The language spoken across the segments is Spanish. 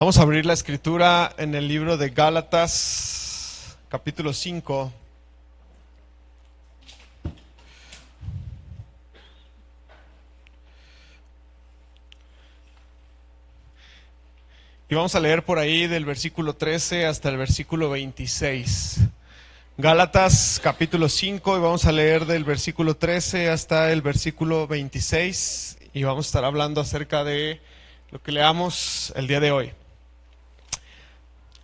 Vamos a abrir la escritura en el libro de Gálatas, capítulo 5. Y vamos a leer por ahí del versículo 13 hasta el versículo 26. Gálatas, capítulo 5, y vamos a leer del versículo 13 hasta el versículo 26. Y vamos a estar hablando acerca de lo que leamos el día de hoy.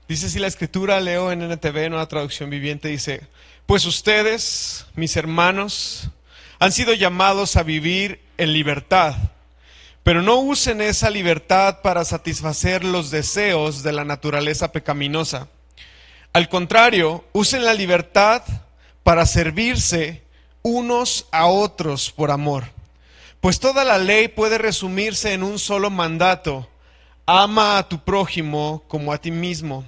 Dice así la escritura, leo en NTV, Nueva Traducción Viviente, dice: Pues ustedes, mis hermanos, han sido llamados a vivir en libertad, pero no usen esa libertad para satisfacer los deseos de la naturaleza pecaminosa. Al contrario, usen la libertad para servirse unos a otros por amor. Pues toda la ley puede resumirse en un solo mandato: ama a tu prójimo como a ti mismo.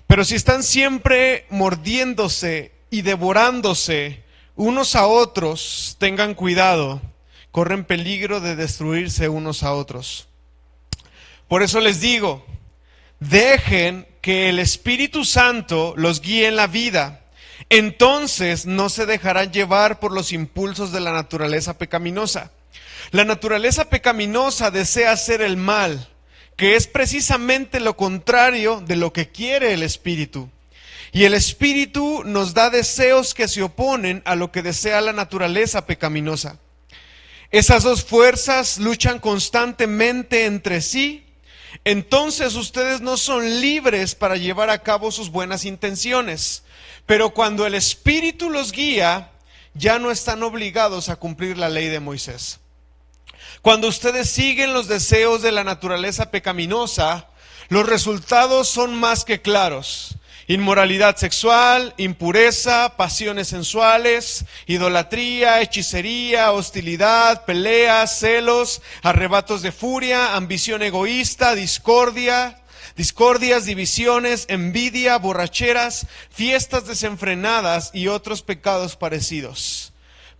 Pero si están siempre mordiéndose y devorándose unos a otros, tengan cuidado, corren peligro de destruirse unos a otros. Por eso les digo, dejen que el Espíritu Santo los guíe en la vida. Entonces no se dejarán llevar por los impulsos de la naturaleza pecaminosa. La naturaleza pecaminosa desea hacer el mal, que es precisamente lo contrario de lo que quiere el Espíritu. Y el Espíritu nos da deseos que se oponen a lo que desea la naturaleza pecaminosa. Esas dos fuerzas luchan constantemente entre sí. Entonces ustedes no son libres para llevar a cabo sus buenas intenciones. Pero cuando el Espíritu los guía, ya no están obligados a cumplir la ley de Moisés. Cuando ustedes siguen los deseos de la naturaleza pecaminosa, los resultados son más que claros: inmoralidad sexual, impureza, pasiones sensuales, idolatría, hechicería, hostilidad, peleas, celos, arrebatos de furia, ambición egoísta, discordias, divisiones, envidia, borracheras, fiestas desenfrenadas y otros pecados parecidos.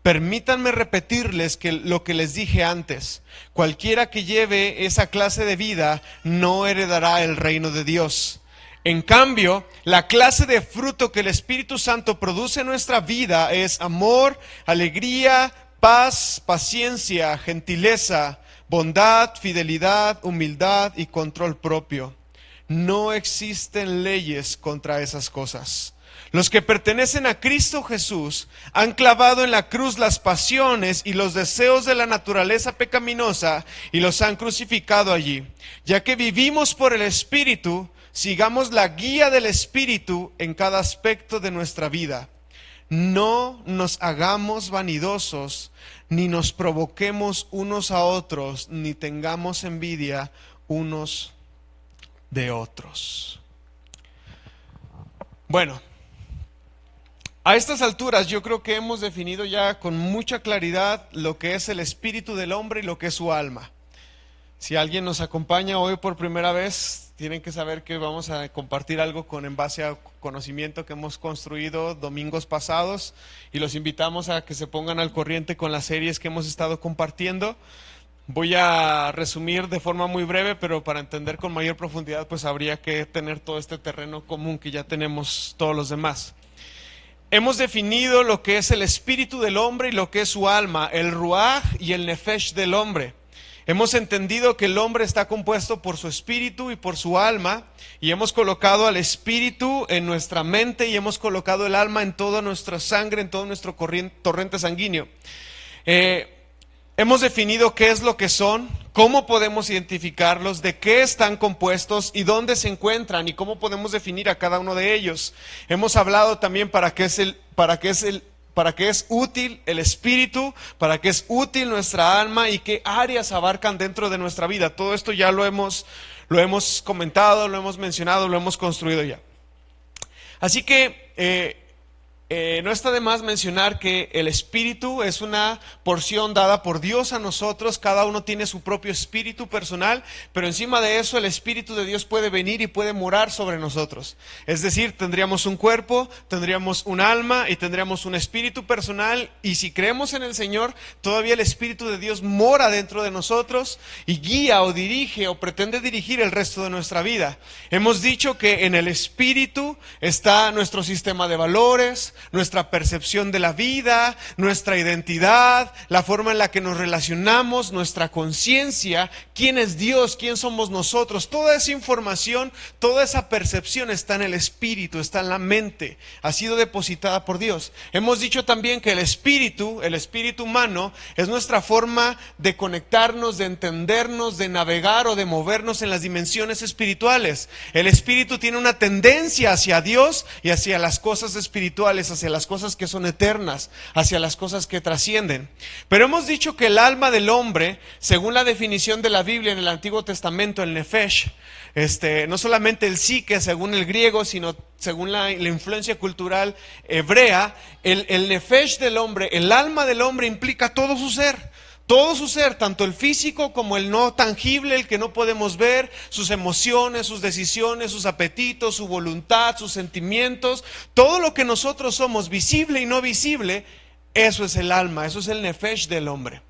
Permítanme repetirles lo que les dije antes: cualquiera que lleve esa clase de vida no heredará el reino de Dios. En cambio, la clase de fruto que el Espíritu Santo produce en nuestra vida es amor, alegría, paz, paciencia, gentileza, bondad, fidelidad, humildad y control propio. No existen leyes contra esas cosas. Los que pertenecen a Cristo Jesús han clavado en la cruz las pasiones y los deseos de la naturaleza pecaminosa y los han crucificado allí. Ya que vivimos por el Espíritu, sigamos la guía del Espíritu en cada aspecto de nuestra vida. No nos hagamos vanidosos, ni nos provoquemos unos a otros, ni tengamos envidia unos de otros. Bueno, a estas alturas yo creo que hemos definido ya con mucha claridad lo que es el espíritu del hombre y lo que es su alma. Si alguien nos acompaña hoy por primera vez, tienen que saber que vamos a compartir algo en base a conocimiento que hemos construido domingos pasados, y los invitamos a que se pongan al corriente con las series que hemos estado compartiendo. Voy a resumir de forma muy breve, pero para entender con mayor profundidad pues habría que tener todo este terreno común que ya tenemos todos los demás. Hemos definido lo que es el espíritu del hombre y lo que es su alma, el ruaj y el nefesh del hombre. Hemos entendido que el hombre está compuesto por su espíritu y por su alma, y hemos colocado al espíritu en nuestra mente y hemos colocado el alma en toda nuestra sangre, en todo nuestro torrente sanguíneo. Hemos definido qué es lo que son, cómo podemos identificarlos, de qué están compuestos y dónde se encuentran y cómo podemos definir a cada uno de ellos. Hemos hablado también para qué es útil el espíritu, para qué es útil nuestra alma y qué áreas abarcan dentro de nuestra vida. Todo esto ya lo hemos comentado, lo hemos mencionado, lo hemos construido ya. Así que No está de más mencionar que el Espíritu es una porción dada por Dios a nosotros. Cada uno tiene su propio espíritu personal, pero encima de eso el Espíritu de Dios puede venir y puede morar sobre nosotros. Es decir, tendríamos un cuerpo, tendríamos un alma y tendríamos un espíritu personal, y si creemos en el Señor, todavía el Espíritu de Dios mora dentro de nosotros y guía o dirige o pretende dirigir el resto de nuestra vida. Hemos dicho que en el Espíritu está nuestro sistema de valores, nuestra percepción de la vida, nuestra identidad, la forma en la que nos relacionamos, nuestra conciencia, quién es Dios, quién somos nosotros. Toda esa información, toda esa percepción está en el Espíritu, está en la mente, ha sido depositada por Dios. Hemos dicho también que el espíritu humano, es nuestra forma de conectarnos, de entendernos, de navegar o de movernos en las dimensiones espirituales. El espíritu tiene una tendencia hacia Dios y hacia las cosas espirituales, hacia las cosas que son eternas, hacia las cosas que trascienden. Pero hemos dicho que el alma del hombre, según la definición de la Biblia en el Antiguo Testamento, el nefesh, no solamente el psique según el griego, sino según la influencia cultural hebrea, el nefesh del hombre, el alma del hombre implica todo su ser. Todo su ser, tanto el físico como el no tangible, el que no podemos ver, sus emociones, sus decisiones, sus apetitos, su voluntad, sus sentimientos, todo lo que nosotros somos, visible y no visible, eso es el alma, eso es el nefesh del hombre.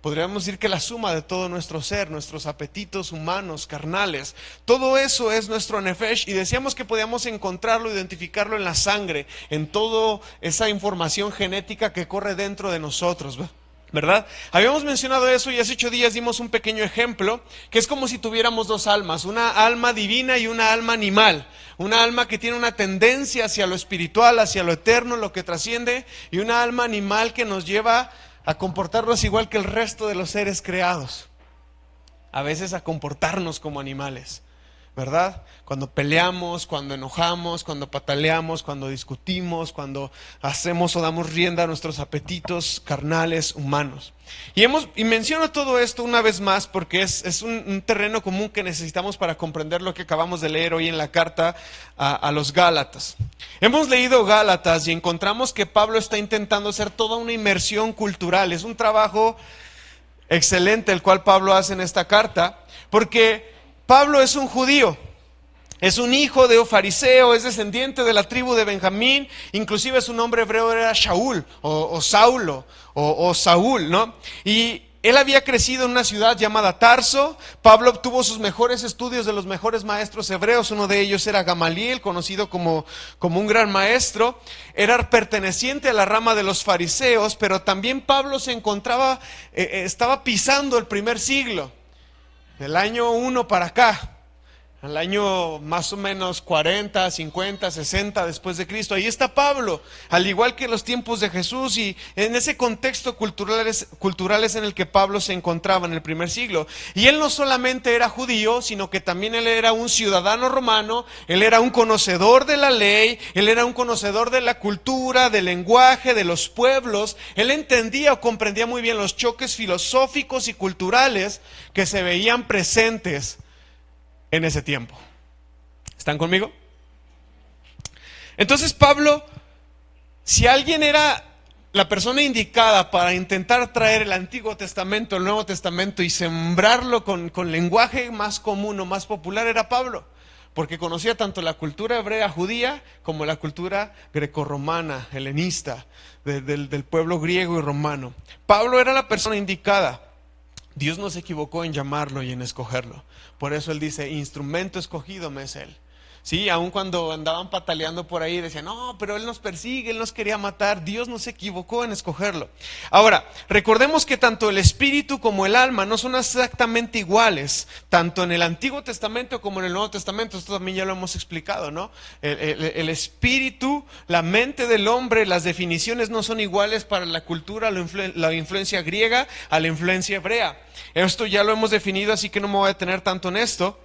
Podríamos decir que la suma de todo nuestro ser, nuestros apetitos humanos, carnales, todo eso es nuestro nefesh, y decíamos que podíamos encontrarlo, identificarlo en la sangre, en toda esa información genética que corre dentro de nosotros, ¿verdad? Habíamos mencionado eso y hace 8 días dimos un pequeño ejemplo, que es como si tuviéramos dos almas, una alma divina y una alma animal. Una alma que tiene una tendencia hacia lo espiritual, hacia lo eterno, lo que trasciende, y una alma animal que nos lleva a comportarnos igual que el resto de los seres creados. A veces a comportarnos como animales, ¿verdad? Cuando peleamos, cuando enojamos, cuando pataleamos, cuando discutimos, cuando hacemos o damos rienda a nuestros apetitos carnales humanos. Y menciono todo esto una vez más porque es un terreno común que necesitamos para comprender lo que acabamos de leer hoy en la carta a los Gálatas. Hemos leído Gálatas y encontramos que Pablo está intentando hacer toda una inmersión cultural. Es un trabajo excelente el cual Pablo hace en esta carta, porque Pablo es un judío, es un hijo de un fariseo, es descendiente de la tribu de Benjamín, inclusive su nombre hebreo era Shaul, o Saulo, o Saúl, ¿no? Y él había crecido en una ciudad llamada Tarso. Pablo obtuvo sus mejores estudios de los mejores maestros hebreos. Uno de ellos era Gamaliel, conocido como un gran maestro. Era perteneciente a la rama de los fariseos, pero también Pablo se encontraba, estaba pisando el primer siglo. Del año 1 para acá, al año más o menos 40, 50, 60 después de Cristo. Ahí está Pablo, al igual que en los tiempos de Jesús, y en ese contexto cultural es en el que Pablo se encontraba en el primer siglo. Y él no solamente era judío, sino que también él era un ciudadano romano, él era un conocedor de la ley, él era un conocedor de la cultura, del lenguaje, de los pueblos. Él entendía o comprendía muy bien los choques filosóficos y culturales que se veían presentes en ese tiempo. ¿Están conmigo? Entonces Pablo, si alguien era la persona indicada para intentar traer el Antiguo Testamento, el Nuevo Testamento y sembrarlo con lenguaje más común o más popular, era Pablo, porque conocía tanto la cultura hebrea judía como la cultura grecorromana, helenista, del pueblo griego y romano. Pablo era la persona indicada. Dios no se equivocó en llamarlo y en escogerlo. Por eso él dice, instrumento escogido me es él. Sí, aun cuando andaban pataleando por ahí, decían, no, pero él nos persigue, él nos quería matar. Dios no se equivocó en escogerlo. Ahora, recordemos que tanto el espíritu como el alma no son exactamente iguales, tanto en el Antiguo Testamento como en el Nuevo Testamento. Esto también ya lo hemos explicado, ¿no? El espíritu, la mente del hombre, las definiciones no son iguales para la cultura, la influencia griega a la influencia hebrea. Esto ya lo hemos definido, así que no me voy a detener tanto en esto.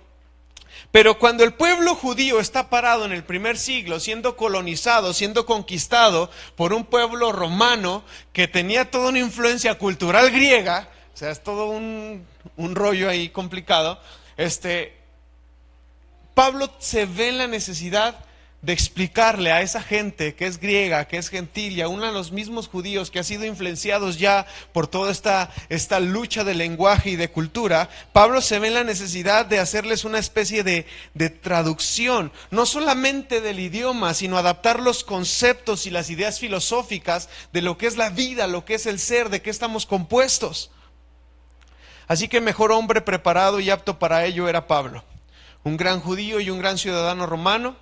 Pero cuando el pueblo judío está parado en el primer siglo, siendo colonizado, siendo conquistado por un pueblo romano que tenía toda una influencia cultural griega, o sea, es todo un rollo ahí complicado, Pablo se ve en la necesidad de explicarle a esa gente que es griega, que es gentil, y aún a los mismos judíos que han sido influenciados ya por toda esta lucha de lenguaje y de cultura, Pablo se ve en la necesidad de hacerles una especie de traducción, no solamente del idioma, sino adaptar los conceptos y las ideas filosóficas de lo que es la vida, lo que es el ser, de qué estamos compuestos. Así que el mejor hombre preparado y apto para ello era Pablo, un gran judío y un gran ciudadano romano,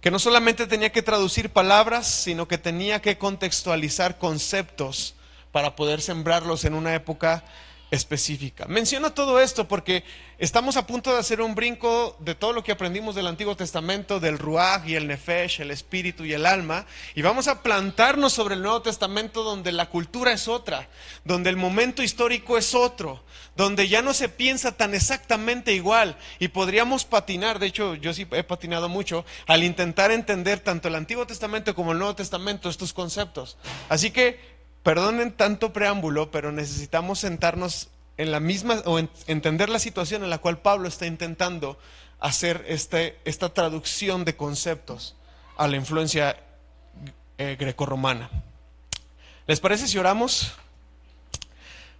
que no solamente tenía que traducir palabras, sino que tenía que contextualizar conceptos para poder sembrarlos en una época específica. Menciono todo esto porque estamos a punto de hacer un brinco de todo lo que aprendimos del Antiguo Testamento, del Ruach y el Nefesh, el espíritu y el alma, y vamos a plantarnos sobre el Nuevo Testamento, donde la cultura es otra, donde el momento histórico es otro, donde ya no se piensa tan exactamente igual y podríamos patinar. De hecho, yo sí he patinado mucho al intentar entender tanto el Antiguo Testamento como el Nuevo Testamento, estos conceptos. Así que perdonen tanto preámbulo, pero necesitamos sentarnos en la misma, o entender la situación en la cual Pablo está intentando hacer esta traducción de conceptos a la influencia grecorromana. ¿Les parece si oramos?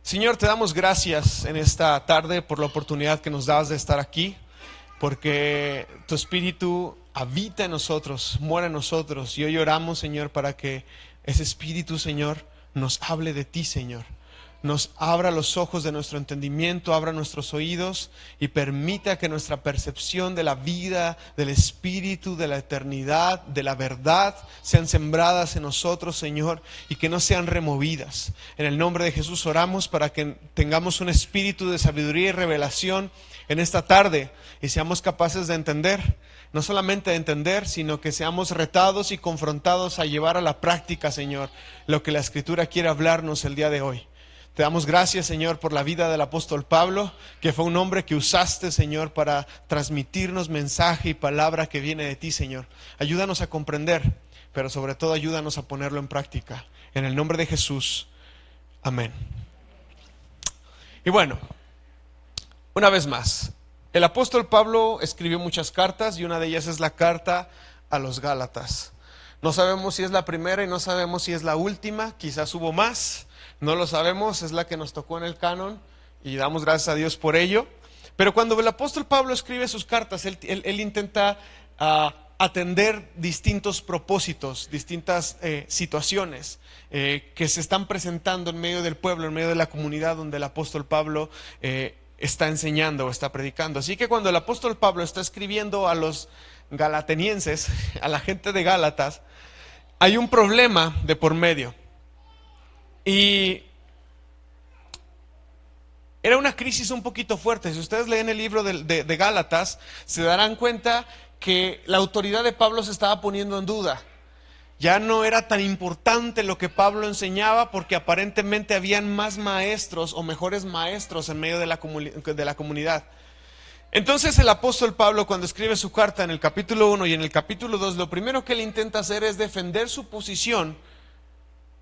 Señor, te damos gracias en esta tarde por la oportunidad que nos das de estar aquí, porque tu Espíritu habita en nosotros, mora en nosotros, y hoy oramos, Señor, para que ese Espíritu, Señor, nos hable de ti, Señor. Nos abra los ojos de nuestro entendimiento, abra nuestros oídos y permita que nuestra percepción de la vida, del Espíritu, de la eternidad, de la verdad, sean sembradas en nosotros, Señor, y que no sean removidas. En el nombre de Jesús oramos para que tengamos un espíritu de sabiduría y revelación en esta tarde y seamos capaces de entender. No solamente de entender, sino que seamos retados y confrontados a llevar a la práctica, Señor, lo que la Escritura quiere hablarnos el día de hoy. Te damos gracias, Señor, por la vida del apóstol Pablo, que fue un hombre que usaste, Señor, para transmitirnos mensaje y palabra que viene de ti, Señor. Ayúdanos a comprender, pero sobre todo ayúdanos a ponerlo en práctica. En el nombre de Jesús, amén. Y bueno, una vez más, el apóstol Pablo escribió muchas cartas y una de ellas es la carta a los Gálatas. No sabemos si es la primera y no sabemos si es la última, quizás hubo más, no lo sabemos, es la que nos tocó en el canon y damos gracias a Dios por ello. Pero cuando el apóstol Pablo escribe sus cartas, él intenta atender distintos propósitos, distintas situaciones que se están presentando en medio del pueblo, en medio de la comunidad donde el apóstol Pablo está enseñando o está predicando. Así que cuando el apóstol Pablo está escribiendo a los galatenienses, a la gente de Gálatas, hay un problema de por medio. Y era una crisis un poquito fuerte. Si ustedes leen el libro de Gálatas, se darán cuenta que la autoridad de Pablo se estaba poniendo en duda. Ya no era tan importante lo que Pablo enseñaba porque aparentemente habían más maestros o mejores maestros en medio de la comunidad. Entonces el apóstol Pablo, cuando escribe su carta en el capítulo 1 y en el capítulo 2, lo primero que él intenta hacer es defender su posición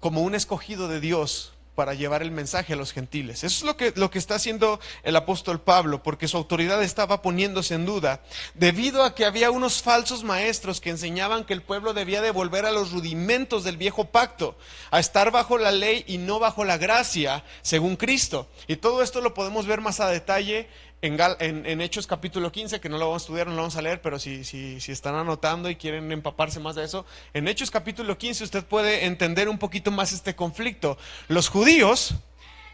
como un escogido de Dios para llevar el mensaje a los gentiles. Eso es lo que está haciendo el apóstol Pablo, porque su autoridad estaba poniéndose en duda, debido a que había unos falsos maestros que enseñaban que el pueblo debía de volver a los rudimentos del viejo pacto, a estar bajo la ley y no bajo la gracia, según Cristo. Y todo esto lo podemos ver más a detalle en Hechos capítulo 15, que no lo vamos a estudiar, no lo vamos a leer, pero si están anotando y quieren empaparse más de eso, en Hechos capítulo 15 usted puede entender un poquito más este conflicto. Los judíos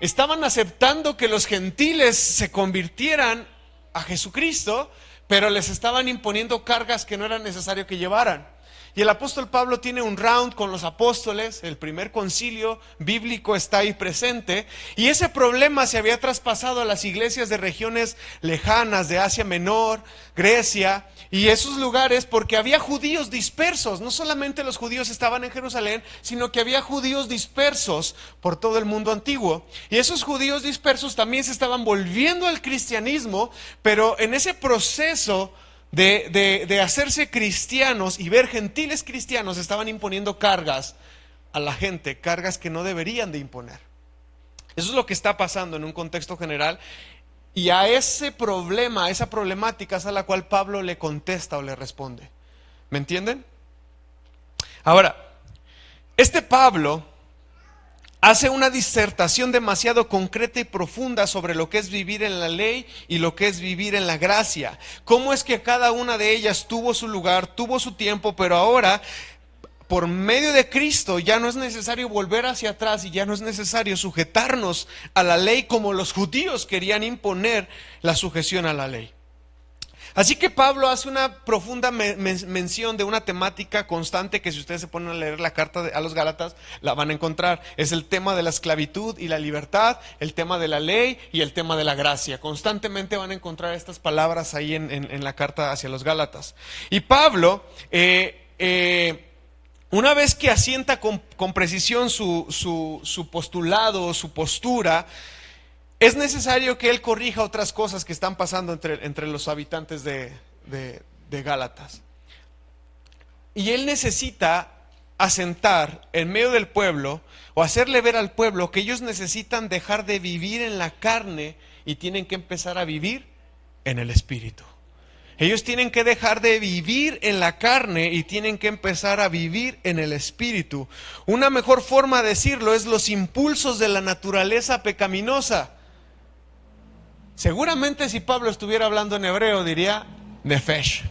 estaban aceptando que los gentiles se convirtieran a Jesucristo, pero les estaban imponiendo cargas que no era necesario que llevaran. Y el apóstol Pablo tiene un round con los apóstoles, el primer concilio bíblico está ahí presente, y ese problema se había traspasado a las iglesias de regiones lejanas, de Asia Menor, Grecia, y esos lugares, porque había judíos dispersos. No solamente los judíos estaban en Jerusalén, sino que había judíos dispersos por todo el mundo antiguo. Y esos judíos dispersos también se estaban volviendo al cristianismo, pero en ese proceso de hacerse cristianos y ver gentiles cristianos, estaban imponiendo cargas a la gente, cargas que no deberían de imponer. Eso es lo que está pasando en un contexto general, y a ese problema, a esa problemática es a la cual Pablo le contesta o le responde. ¿Me entienden? Ahora, este Pablo hace una disertación demasiado concreta y profunda sobre lo que es vivir en la ley y lo que es vivir en la gracia. Cómo es que cada una de ellas tuvo su lugar, tuvo su tiempo, pero ahora, por medio de Cristo, ya no es necesario volver hacia atrás y ya no es necesario sujetarnos a la ley como los judíos querían imponer la sujeción a la ley. Así que Pablo hace una profunda mención de una temática constante que si ustedes se ponen a leer la carta a los Gálatas, la van a encontrar. Es el tema de la esclavitud y la libertad, el tema de la ley y el tema de la gracia. Constantemente van a encontrar estas palabras ahí en la carta hacia los Gálatas. Y Pablo, una vez que asienta con precisión su postulado, su postura, es necesario que él corrija otras cosas que están pasando entre los habitantes de Gálatas. Y él necesita asentar en medio del pueblo o hacerle ver al pueblo que ellos necesitan dejar de vivir en la carne y tienen que empezar a vivir en el espíritu. Ellos tienen que dejar de vivir en la carne y tienen que empezar a vivir en el espíritu. Una mejor forma de decirlo es los impulsos de la naturaleza pecaminosa. Seguramente si Pablo estuviera hablando en hebreo diría nefesh.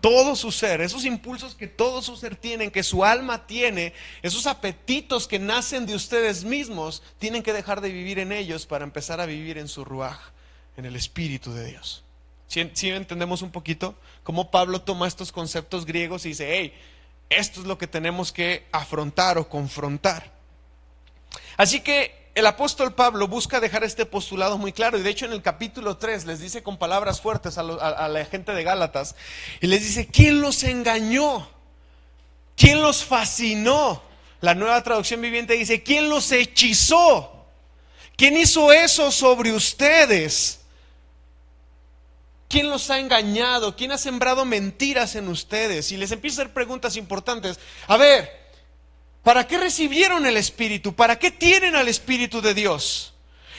Todo su ser, esos impulsos que todo su ser tienen, que su alma tiene, esos apetitos que nacen de ustedes mismos, tienen que dejar de vivir en ellos para empezar a vivir en su ruaj, en el espíritu de Dios. ¿Sí entendemos un poquito cómo Pablo toma estos conceptos griegos y dice, hey, esto es lo que tenemos que afrontar o confrontar? Así que el apóstol Pablo busca dejar este postulado muy claro, y de hecho en el capítulo 3 les dice con palabras fuertes a la gente de Gálatas, y les dice, ¿quién los engañó? ¿Quién los fascinó? La Nueva Traducción Viviente dice, ¿quién los hechizó? ¿Quién hizo eso sobre ustedes? ¿Quién los ha engañado? ¿Quién ha sembrado mentiras en ustedes? Y les empieza a hacer preguntas importantes. A ver, ¿para qué recibieron el Espíritu? ¿Para qué tienen al Espíritu de Dios?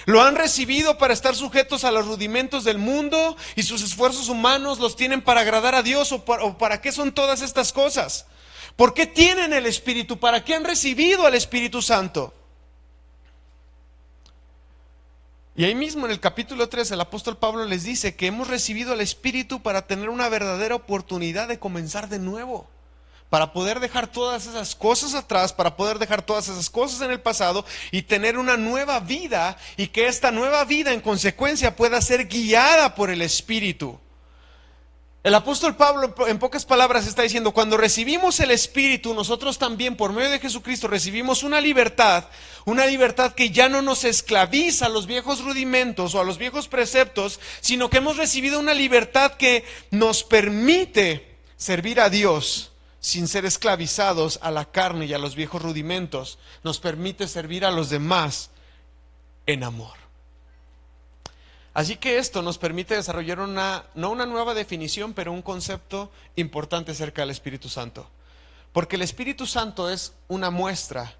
¿Lo han recibido para estar sujetos a los rudimentos del mundo y sus esfuerzos humanos los tienen para agradar a Dios? ¿O para qué son todas estas cosas? ¿Por qué tienen el Espíritu? ¿Para qué han recibido al Espíritu Santo? Y ahí mismo en el capítulo 3 el apóstol Pablo les dice que hemos recibido al Espíritu para tener una verdadera oportunidad de comenzar de nuevo. Para poder dejar todas esas cosas atrás, para poder dejar todas esas cosas en el pasado y tener una nueva vida, y que esta nueva vida en consecuencia pueda ser guiada por el Espíritu. El apóstol Pablo en pocas palabras está diciendo, cuando recibimos el Espíritu, nosotros también por medio de Jesucristo recibimos una libertad que ya no nos esclaviza a los viejos rudimentos o a los viejos preceptos, sino que hemos recibido una libertad que nos permite servir a Dios sin ser esclavizados a la carne y a los viejos rudimentos. Nos permite servir a los demás en amor. Así que esto nos permite desarrollar no una nueva definición, pero un concepto importante acerca del Espíritu Santo. Porque el Espíritu Santo es una muestra,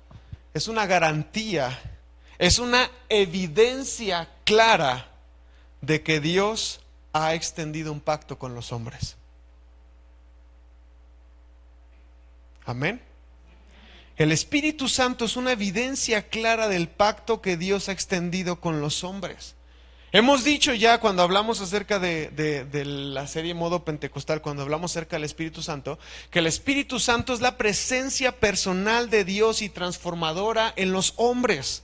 es una garantía, es una evidencia clara de que Dios ha extendido un pacto con los hombres. Amén. El Espíritu Santo es una evidencia clara del pacto que Dios ha extendido con los hombres. Hemos dicho ya cuando hablamos acerca de la serie Modo Pentecostal, cuando hablamos acerca del Espíritu Santo, que el Espíritu Santo es la presencia personal de Dios y transformadora en los hombres.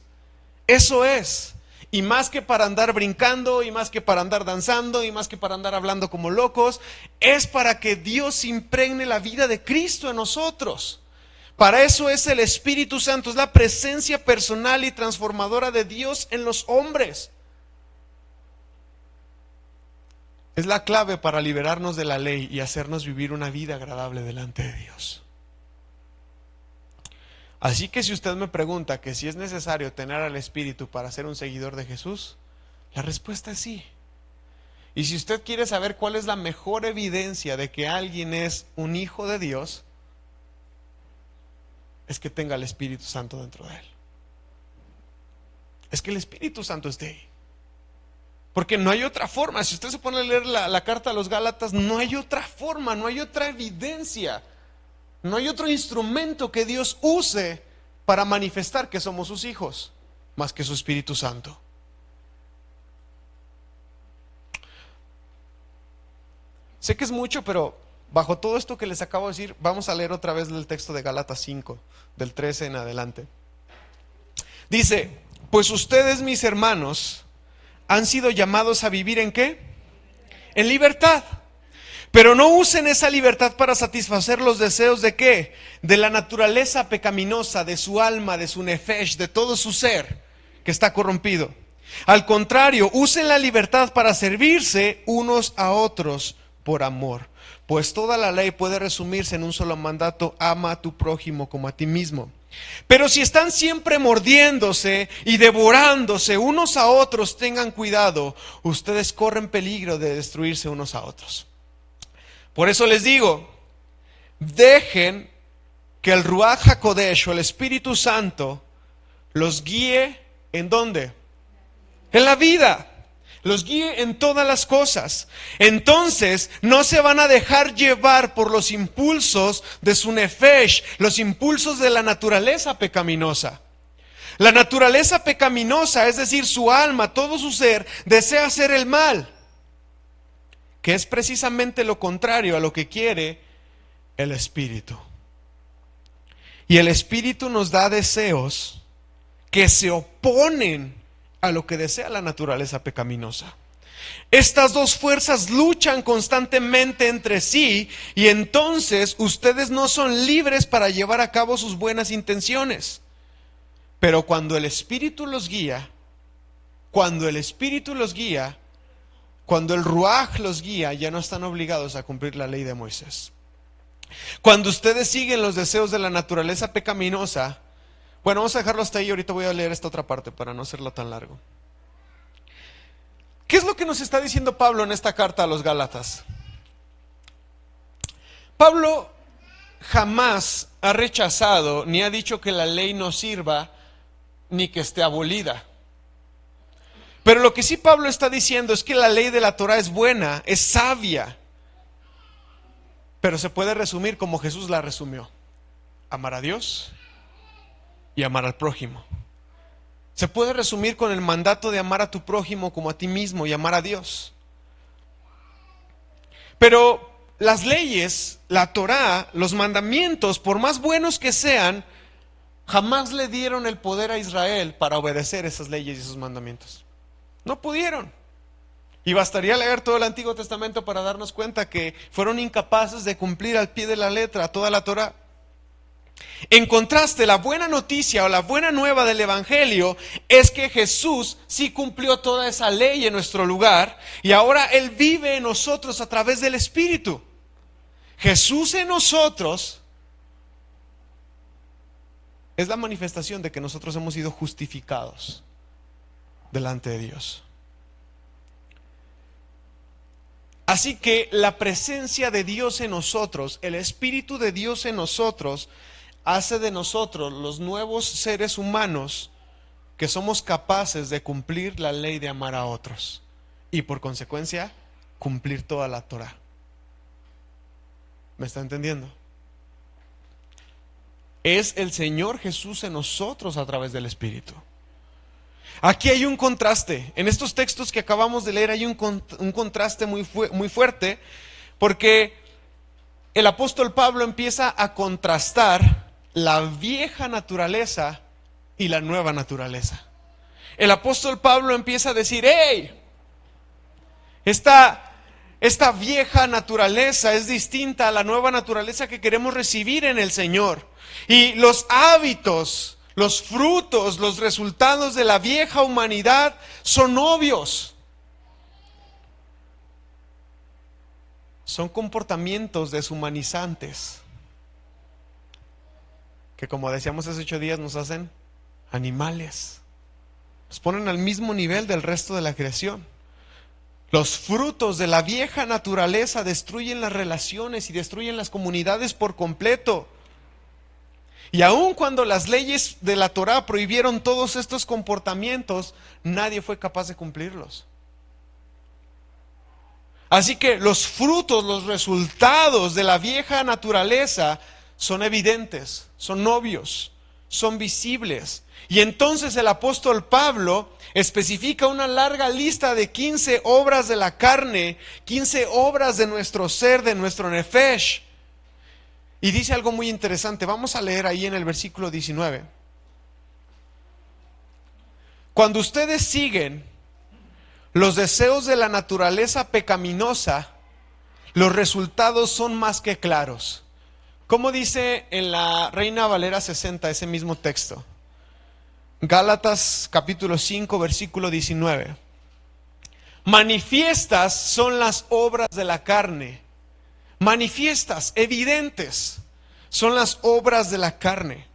Eso es. Y más que para andar brincando, y más que para andar danzando, y más que para andar hablando como locos, es para que Dios impregne la vida de Cristo en nosotros. Para eso es el Espíritu Santo, es la presencia personal y transformadora de Dios en los hombres. Es la clave para liberarnos de la ley y hacernos vivir una vida agradable delante de Dios. Así que si usted me pregunta que si es necesario tener al Espíritu para ser un seguidor de Jesús, la respuesta es sí. Y si usted quiere saber cuál es la mejor evidencia de que alguien es un hijo de Dios, es que tenga el Espíritu Santo dentro de él. Es que el Espíritu Santo esté ahí. Porque no hay otra forma. Si usted se pone a leer la carta a los Gálatas, no hay otra forma, no hay otra evidencia No hay otro instrumento que Dios use para manifestar que somos sus hijos, más que su Espíritu Santo. Sé que es mucho, pero bajo todo esto que les acabo de decir, vamos a leer otra vez el texto de Gálatas 5, del 13 en adelante. Dice, pues ustedes, mis hermanos, han sido llamados a vivir ¿en qué? En libertad. Pero no usen esa libertad para satisfacer los deseos ¿de qué? De la naturaleza pecaminosa, de su alma, de su nefesh, de todo su ser que está corrompido. Al contrario, usen la libertad para servirse unos a otros por amor. Pues toda la ley puede resumirse en un solo mandato: ama a tu prójimo como a ti mismo. Pero si están siempre mordiéndose y devorándose unos a otros, tengan cuidado, ustedes corren peligro de destruirse unos a otros. Por eso les digo, dejen que el Ruach HaKodesh o el Espíritu Santo los guíe ¿en dónde? En la vida. Los guíe en todas las cosas. Entonces no se van a dejar llevar por los impulsos de su nefesh, los impulsos de la naturaleza pecaminosa. La naturaleza pecaminosa, es decir, su alma, todo su ser, desea hacer el mal, que es precisamente lo contrario a lo que quiere el Espíritu. Y el Espíritu nos da deseos que se oponen a lo que desea la naturaleza pecaminosa. Estas dos fuerzas luchan constantemente entre sí y entonces ustedes no son libres para llevar a cabo sus buenas intenciones. Pero cuando el Espíritu los guía, cuando el Ruach los guía, ya no están obligados a cumplir la ley de Moisés. Cuando ustedes siguen los deseos de la naturaleza pecaminosa, bueno, vamos a dejarlo hasta ahí. Ahorita voy a leer esta otra parte para no hacerlo tan largo. ¿Qué es lo que nos está diciendo Pablo en esta carta a los Gálatas? Pablo jamás ha rechazado ni ha dicho que la ley no sirva ni que esté abolida. Pero lo que sí Pablo está diciendo es que la ley de la Torah es buena, es sabia, pero se puede resumir como Jesús la resumió: amar a Dios y amar al prójimo. Se puede resumir con el mandato de amar a tu prójimo como a ti mismo y amar a Dios. Pero las leyes, la Torá, los mandamientos, por más buenos que sean, jamás le dieron el poder a Israel para obedecer esas leyes y esos mandamientos. No pudieron. Y bastaría leer todo el Antiguo Testamento para darnos cuenta que fueron incapaces de cumplir al pie de la letra toda la Torá. En contraste, la buena noticia o la buena nueva del Evangelio es que Jesús sí cumplió toda esa ley en nuestro lugar y ahora Él vive en nosotros a través del Espíritu. Jesús en nosotros es la manifestación de que nosotros hemos sido justificados delante de Dios. Así que la presencia de Dios en nosotros, el Espíritu de Dios en nosotros, hace de nosotros los nuevos seres humanos que somos capaces de cumplir la ley de amar a otros y por consecuencia cumplir toda la Torah. ¿Me está entendiendo? Es el Señor Jesús en nosotros a través del Espíritu. Aquí hay un contraste. En estos textos que acabamos de leer hay un contraste muy fuerte, porque el apóstol Pablo empieza a contrastar la vieja naturaleza y la nueva naturaleza. El apóstol Pablo empieza a decir: ¡hey! Esta vieja naturaleza es distinta a la nueva naturaleza que queremos recibir en el Señor. Y los hábitos, los frutos, los resultados de la vieja humanidad son obvios. Son comportamientos deshumanizantes que, como decíamos hace 8 días, nos hacen animales. Nos ponen al mismo nivel del resto de la creación. Los frutos de la vieja naturaleza destruyen las relaciones y destruyen las comunidades por completo. Y aun cuando las leyes de la Torá prohibieron todos estos comportamientos, nadie fue capaz de cumplirlos. Así que los frutos, los resultados de la vieja naturaleza son evidentes, son obvios, son visibles. Y entonces el apóstol Pablo especifica una larga lista de 15 obras de la carne, 15 obras de nuestro ser, de nuestro nefesh. Y dice algo muy interesante, vamos a leer ahí en el versículo 19. Cuando ustedes siguen los deseos de la naturaleza pecaminosa, los resultados son más que claros. ¿Cómo dice en la Reina Valera 60 ese mismo texto? Gálatas capítulo 5 versículo 19. Manifiestas son las obras de la carne. Manifiestas, evidentes, son las obras de la carne.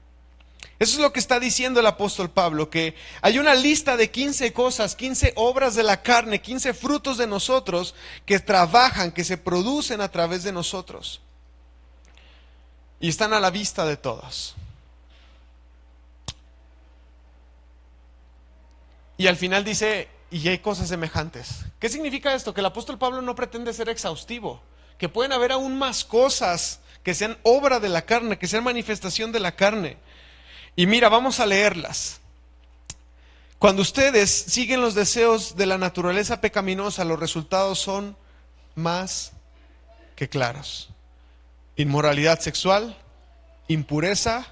Eso es lo que está diciendo el apóstol Pablo, que hay una lista de 15 cosas, 15 obras de la carne, 15 frutos de nosotros que trabajan, que se producen a través de nosotros. Y están a la vista de todos. Y al final dice, y hay cosas semejantes. ¿Qué significa esto? Que el apóstol Pablo no pretende ser exhaustivo, que pueden haber aún más cosas que sean obra de la carne, que sean manifestación de la carne. Y mira, vamos a leerlas. Cuando ustedes siguen los deseos de la naturaleza pecaminosa, los resultados son más que claros. Inmoralidad sexual, impureza,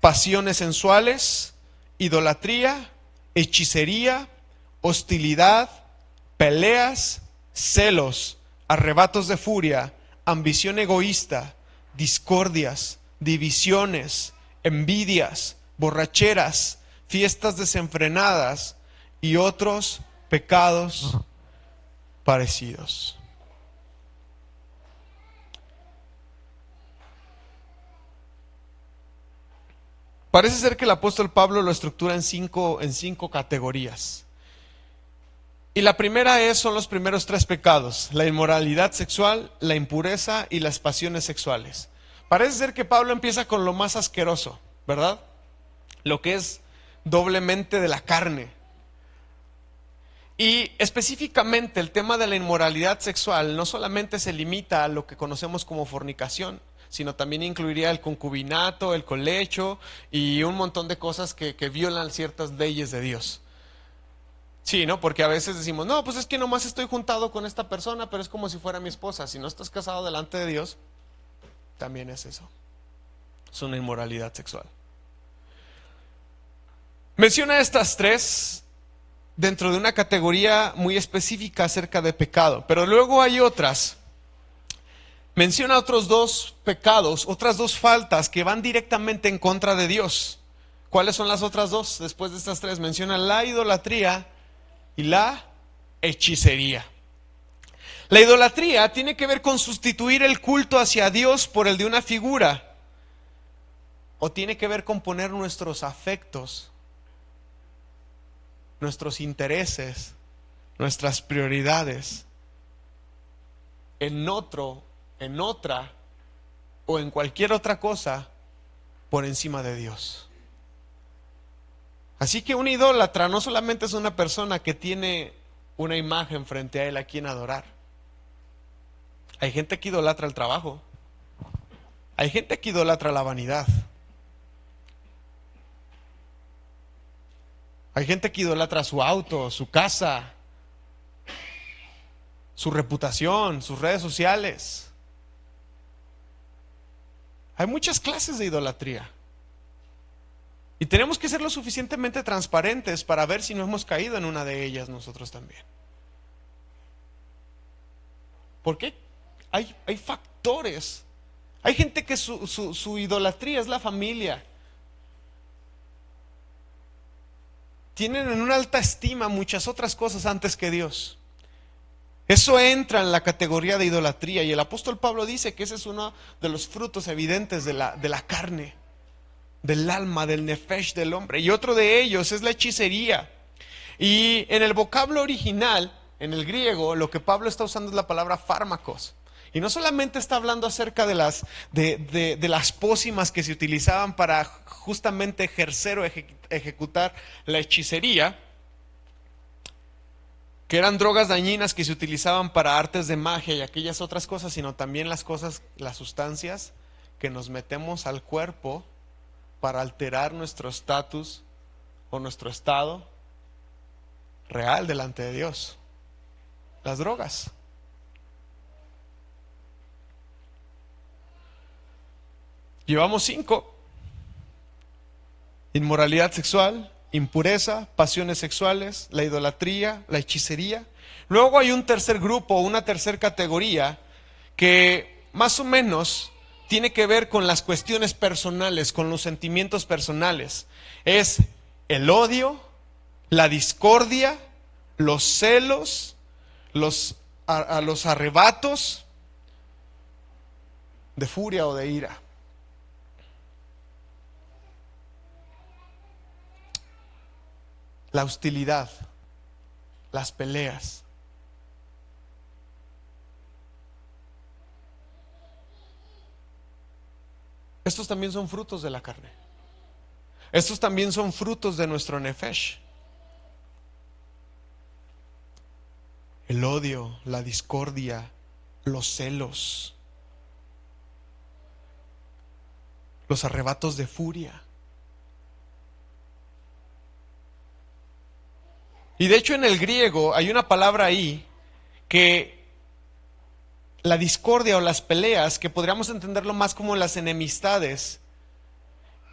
pasiones sensuales, idolatría, hechicería, hostilidad, peleas, celos, arrebatos de furia, ambición egoísta, discordias, divisiones, envidias, borracheras, fiestas desenfrenadas y otros pecados parecidos. Parece ser que el apóstol Pablo lo estructura en cinco categorías. Y la primera son los primeros 3 pecados: la inmoralidad sexual, la impureza y las pasiones sexuales. Parece ser que Pablo empieza con lo más asqueroso, ¿verdad? Lo que es doblemente de la carne. Y específicamente el tema de la inmoralidad sexual no solamente se limita a lo que conocemos como fornicación, sino también incluiría el concubinato, el colecho y un montón de cosas que violan ciertas leyes de Dios. Sí, ¿no? Porque a veces decimos, no, pues es que nomás estoy juntado con esta persona, pero es como si fuera mi esposa. Si no estás casado delante de Dios, también es eso. Es una inmoralidad sexual. Menciona estas 3 dentro de una categoría muy específica acerca de pecado, pero luego hay otras. Menciona otros 2 pecados, otras 2 faltas que van directamente en contra de Dios. ¿Cuáles son las otras 2? Después de estas 3 menciona la idolatría y la hechicería. La idolatría tiene que ver con sustituir el culto hacia Dios por el de una figura, o tiene que ver con poner nuestros afectos, nuestros intereses, nuestras prioridades en otro, en otra o en cualquier otra cosa por encima de Dios. Así que un idólatra no solamente es una persona que tiene una imagen frente a él a quien adorar. Hay gente que idolatra el trabajo. Hay gente que idolatra la vanidad. Hay gente que idolatra su auto, su casa, su reputación, sus redes sociales. Hay muchas clases de idolatría. Y tenemos que ser lo suficientemente transparentes para ver si no hemos caído en una de ellas nosotros también. Porque hay factores. Hay gente que su idolatría es la familia. Tienen en una alta estima muchas otras cosas antes que Dios. Eso entra en la categoría de idolatría. Y el apóstol Pablo dice que ese es uno de los frutos evidentes de la carne, del alma, del nefesh del hombre. Y otro de ellos es la hechicería. Y en el vocablo original, en el griego, lo que Pablo está usando es la palabra fármacos. Y no solamente está hablando acerca de las pócimas que se utilizaban para justamente ejercer o ejecutar la hechicería, que eran drogas dañinas que se utilizaban para artes de magia y aquellas otras cosas, sino también las sustancias que nos metemos al cuerpo para alterar nuestro estatus o nuestro estado real delante de Dios. Las drogas. Llevamos 5. Inmoralidad sexual, impureza, pasiones sexuales, la idolatría, la hechicería. Luego hay un tercer grupo, una tercera categoría que más o menos tiene que ver con las cuestiones personales, con los sentimientos personales. Es el odio, la discordia, los celos, los arrebatos de furia o de ira. La hostilidad, las peleas. Estos también son frutos de la carne. Estos también son frutos de nuestro nefesh. El odio, la discordia, los celos, los arrebatos de furia. Y de hecho en el griego hay una palabra ahí que la discordia o las peleas, que podríamos entenderlo más como las enemistades,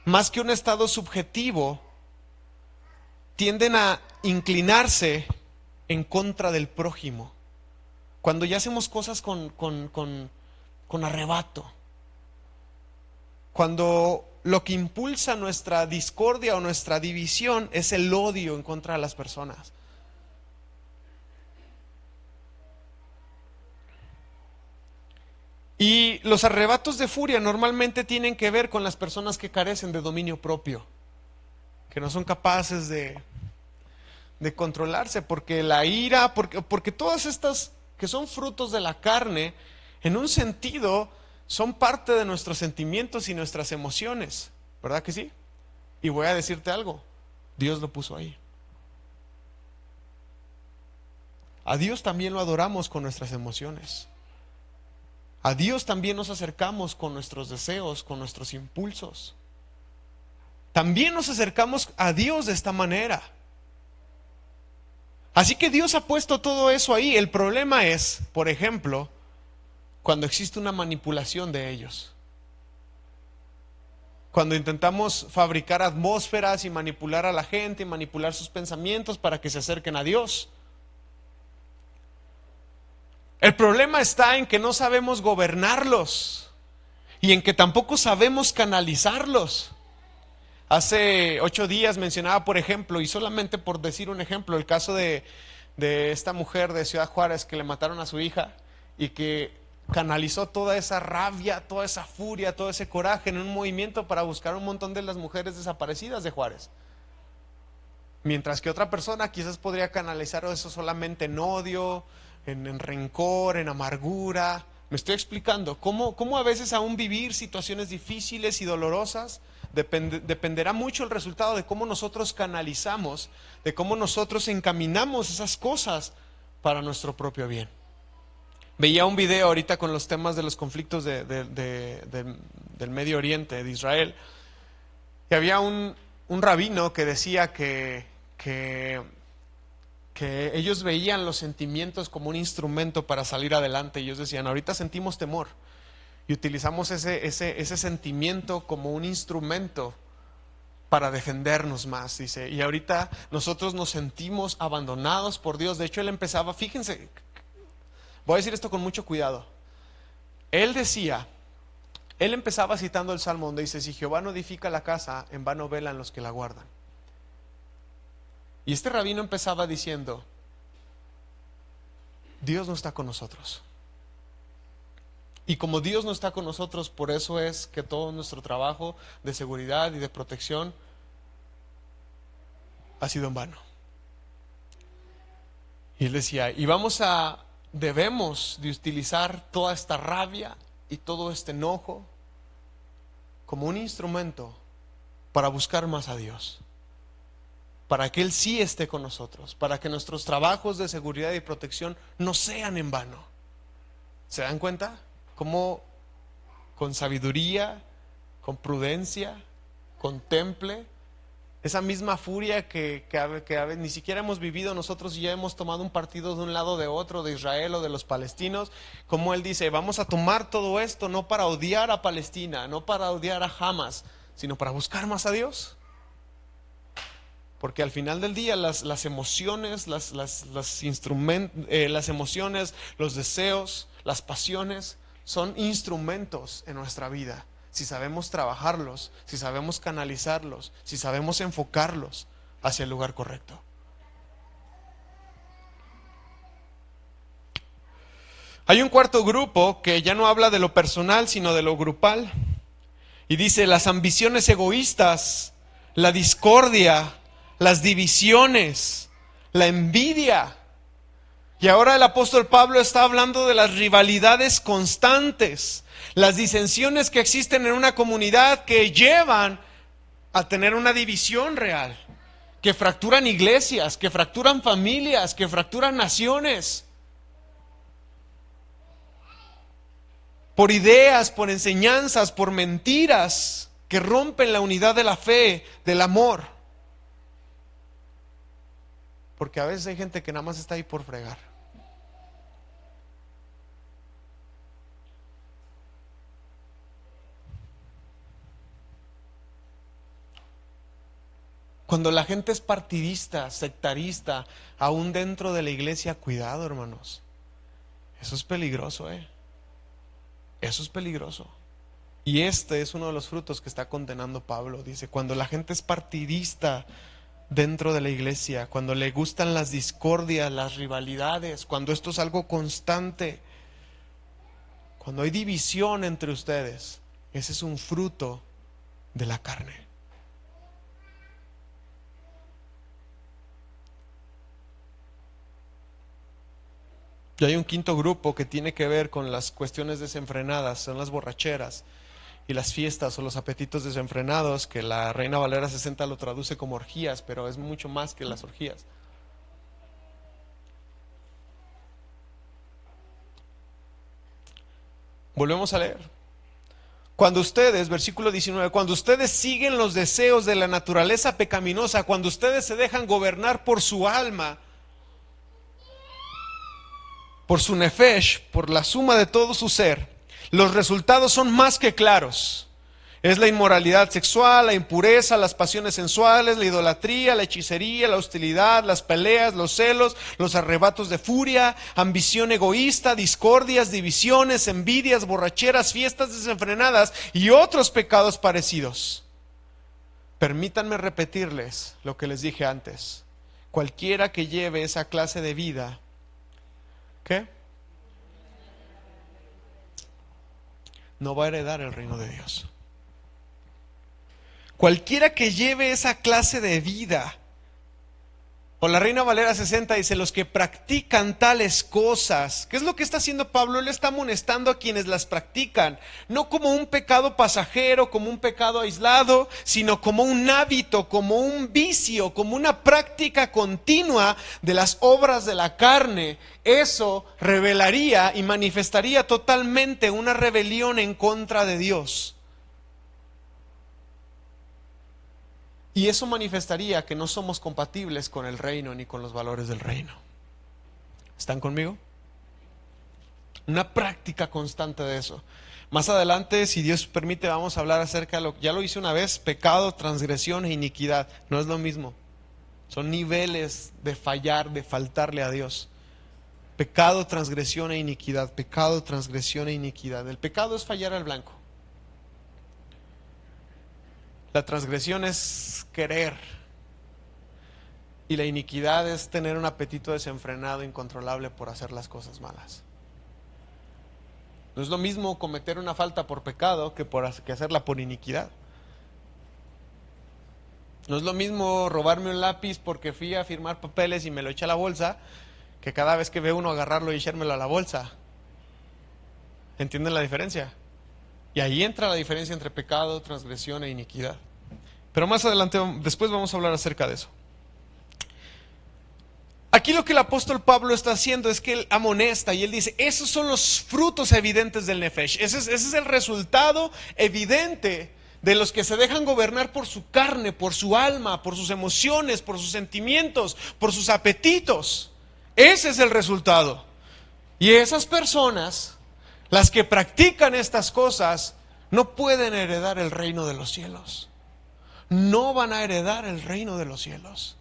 más que un estado subjetivo, tienden a inclinarse en contra del prójimo. Cuando ya hacemos cosas con arrebato. Cuando lo que impulsa nuestra discordia o nuestra división es el odio en contra de las personas. Y los arrebatos de furia normalmente tienen que ver con las personas que carecen de dominio propio, que no son capaces de controlarse, porque la ira, porque todas estas que son frutos de la carne, en un sentido, son parte de nuestros sentimientos y nuestras emociones, ¿verdad que sí? Y voy a decirte algo, Dios lo puso ahí. A Dios también lo adoramos con nuestras emociones. A Dios también nos acercamos con nuestros deseos, con nuestros impulsos. También nos acercamos a Dios de esta manera. Así que Dios ha puesto todo eso ahí. El problema es, por ejemplo, cuando existe una manipulación de ellos. Cuando intentamos fabricar atmósferas y manipular a la gente, y manipular sus pensamientos para que se acerquen a Dios. El problema está en que no sabemos gobernarlos y en que tampoco sabemos canalizarlos. Hace 8 días mencionaba, por ejemplo, y solamente por decir un ejemplo, el caso de esta mujer de Ciudad Juárez que le mataron a su hija y que canalizó toda esa rabia, toda esa furia, todo ese coraje en un movimiento para buscar un montón de las mujeres desaparecidas de Juárez. Mientras que otra persona quizás podría canalizar eso solamente en odio, en rencor, en amargura. Me estoy explicando cómo a veces aún vivir situaciones difíciles y dolorosas dependerá mucho el resultado de cómo nosotros canalizamos, de cómo nosotros encaminamos esas cosas para nuestro propio bien. Veía un video ahorita con los temas de los conflictos del Medio Oriente, de Israel, y había un rabino que decía que ellos veían los sentimientos como un instrumento para salir adelante. Y ellos decían, ahorita sentimos temor y utilizamos ese sentimiento como un instrumento para defendernos más, dice. Y ahorita nosotros nos sentimos abandonados por Dios. De hecho, él empezaba, fíjense, voy a decir esto con mucho cuidado. Él empezaba citando el Salmo donde dice, si Jehová no edifica la casa, en vano velan los que la guardan. Y este rabino empezaba diciendo, Dios no está con nosotros. Y como Dios no está con nosotros, por eso es que todo nuestro trabajo de seguridad y de protección ha sido en vano. Y él decía, debemos de utilizar toda esta rabia y todo este enojo como un instrumento para buscar más a Dios. Para que Él sí esté con nosotros, para que nuestros trabajos de seguridad y protección no sean en vano. ¿Se dan cuenta? Cómo con sabiduría, con prudencia, contemple. Esa misma furia que ni siquiera hemos vivido nosotros y ya hemos tomado un partido de un lado de otro, de Israel o de los palestinos, como él dice, vamos a tomar todo esto no para odiar a Palestina, no para odiar a Hamas, sino para buscar más a Dios. Porque al final del día las emociones, las emociones, los deseos, las pasiones son instrumentos en nuestra vida. Si sabemos trabajarlos, si sabemos canalizarlos, si sabemos enfocarlos hacia el lugar correcto. Hay un cuarto grupo que ya no habla de lo personal, sino de lo grupal. Y dice, las ambiciones egoístas, la discordia, las divisiones, la envidia. Y ahora el apóstol Pablo está hablando de las rivalidades constantes, las disensiones que existen en una comunidad que llevan a tener una división real, que fracturan iglesias, que fracturan familias, que fracturan naciones. Por ideas, por enseñanzas, por mentiras que rompen la unidad de la fe, del amor. Porque a veces hay gente que nada más está ahí por fregar. Cuando la gente es partidista, sectarista, aún dentro de la iglesia, cuidado, hermanos. Eso es peligroso, Eso es peligroso. Y este es uno de los frutos que está condenando Pablo. Dice, cuando la gente es partidista dentro de la iglesia, cuando le gustan las discordias, las rivalidades, cuando esto es algo constante, cuando hay división entre ustedes, ese es un fruto de la carne. Y hay un quinto grupo que tiene que ver con las cuestiones desenfrenadas, son las borracheras y las fiestas o los apetitos desenfrenados, que la Reina Valera 60 lo traduce como orgías, pero es mucho más que las orgías. Volvemos a leer. Cuando ustedes, versículo 19, cuando ustedes siguen los deseos de la naturaleza pecaminosa, cuando ustedes se dejan gobernar por su alma, por su nefesh, por la suma de todo su ser, los resultados son más que claros. Es la inmoralidad sexual, la impureza, las pasiones sensuales, la idolatría, la hechicería, la hostilidad, las peleas, los celos, los arrebatos de furia, ambición egoísta, discordias, divisiones, envidias, borracheras, fiestas desenfrenadas y otros pecados parecidos. Permítanme repetirles lo que les dije antes. Cualquiera que lleve esa clase de vida, ¿qué? No va a heredar el reino de Dios. Cualquiera que lleve esa clase de vida, o la Reina Valera 60 dice, los que practican tales cosas. ¿Qué es lo que está haciendo Pablo? Él está amonestando a quienes las practican, no como un pecado pasajero, como un pecado aislado, sino como un hábito, como un vicio, como una práctica continua de las obras de la carne. Eso revelaría y manifestaría totalmente una rebelión en contra de Dios. Y eso manifestaría que no somos compatibles con el reino ni con los valores del reino. ¿Están conmigo? Una práctica constante de eso. Más adelante, si Dios permite, vamos a hablar acerca de lo que ya lo hice una vez: pecado, transgresión e iniquidad. No es lo mismo. Son niveles de fallar, de faltarle a Dios. Pecado, transgresión e iniquidad. Pecado, transgresión e iniquidad. El pecado es fallar al blanco. La transgresión es querer. Y la iniquidad es tener un apetito desenfrenado, incontrolable por hacer las cosas malas. No es lo mismo cometer una falta por pecado que hacerla por iniquidad. No es lo mismo robarme un lápiz porque fui a firmar papeles y me lo eché a la bolsa, que cada vez que ve uno agarrarlo y echármelo a la bolsa. ¿Entienden la diferencia? Y ahí entra la diferencia entre pecado, transgresión e iniquidad. Pero más adelante, después vamos a hablar acerca de eso. Aquí lo que el apóstol Pablo está haciendo es que él amonesta y él dice, esos son los frutos evidentes del Nefesh. Ese es el resultado evidente de los que se dejan gobernar por su carne, por su alma, por sus emociones, por sus sentimientos, por sus apetitos. Ese es el resultado. Y esas personas, las que practican estas cosas, no pueden heredar el reino de los cielos. No van a heredar el reino de los cielos.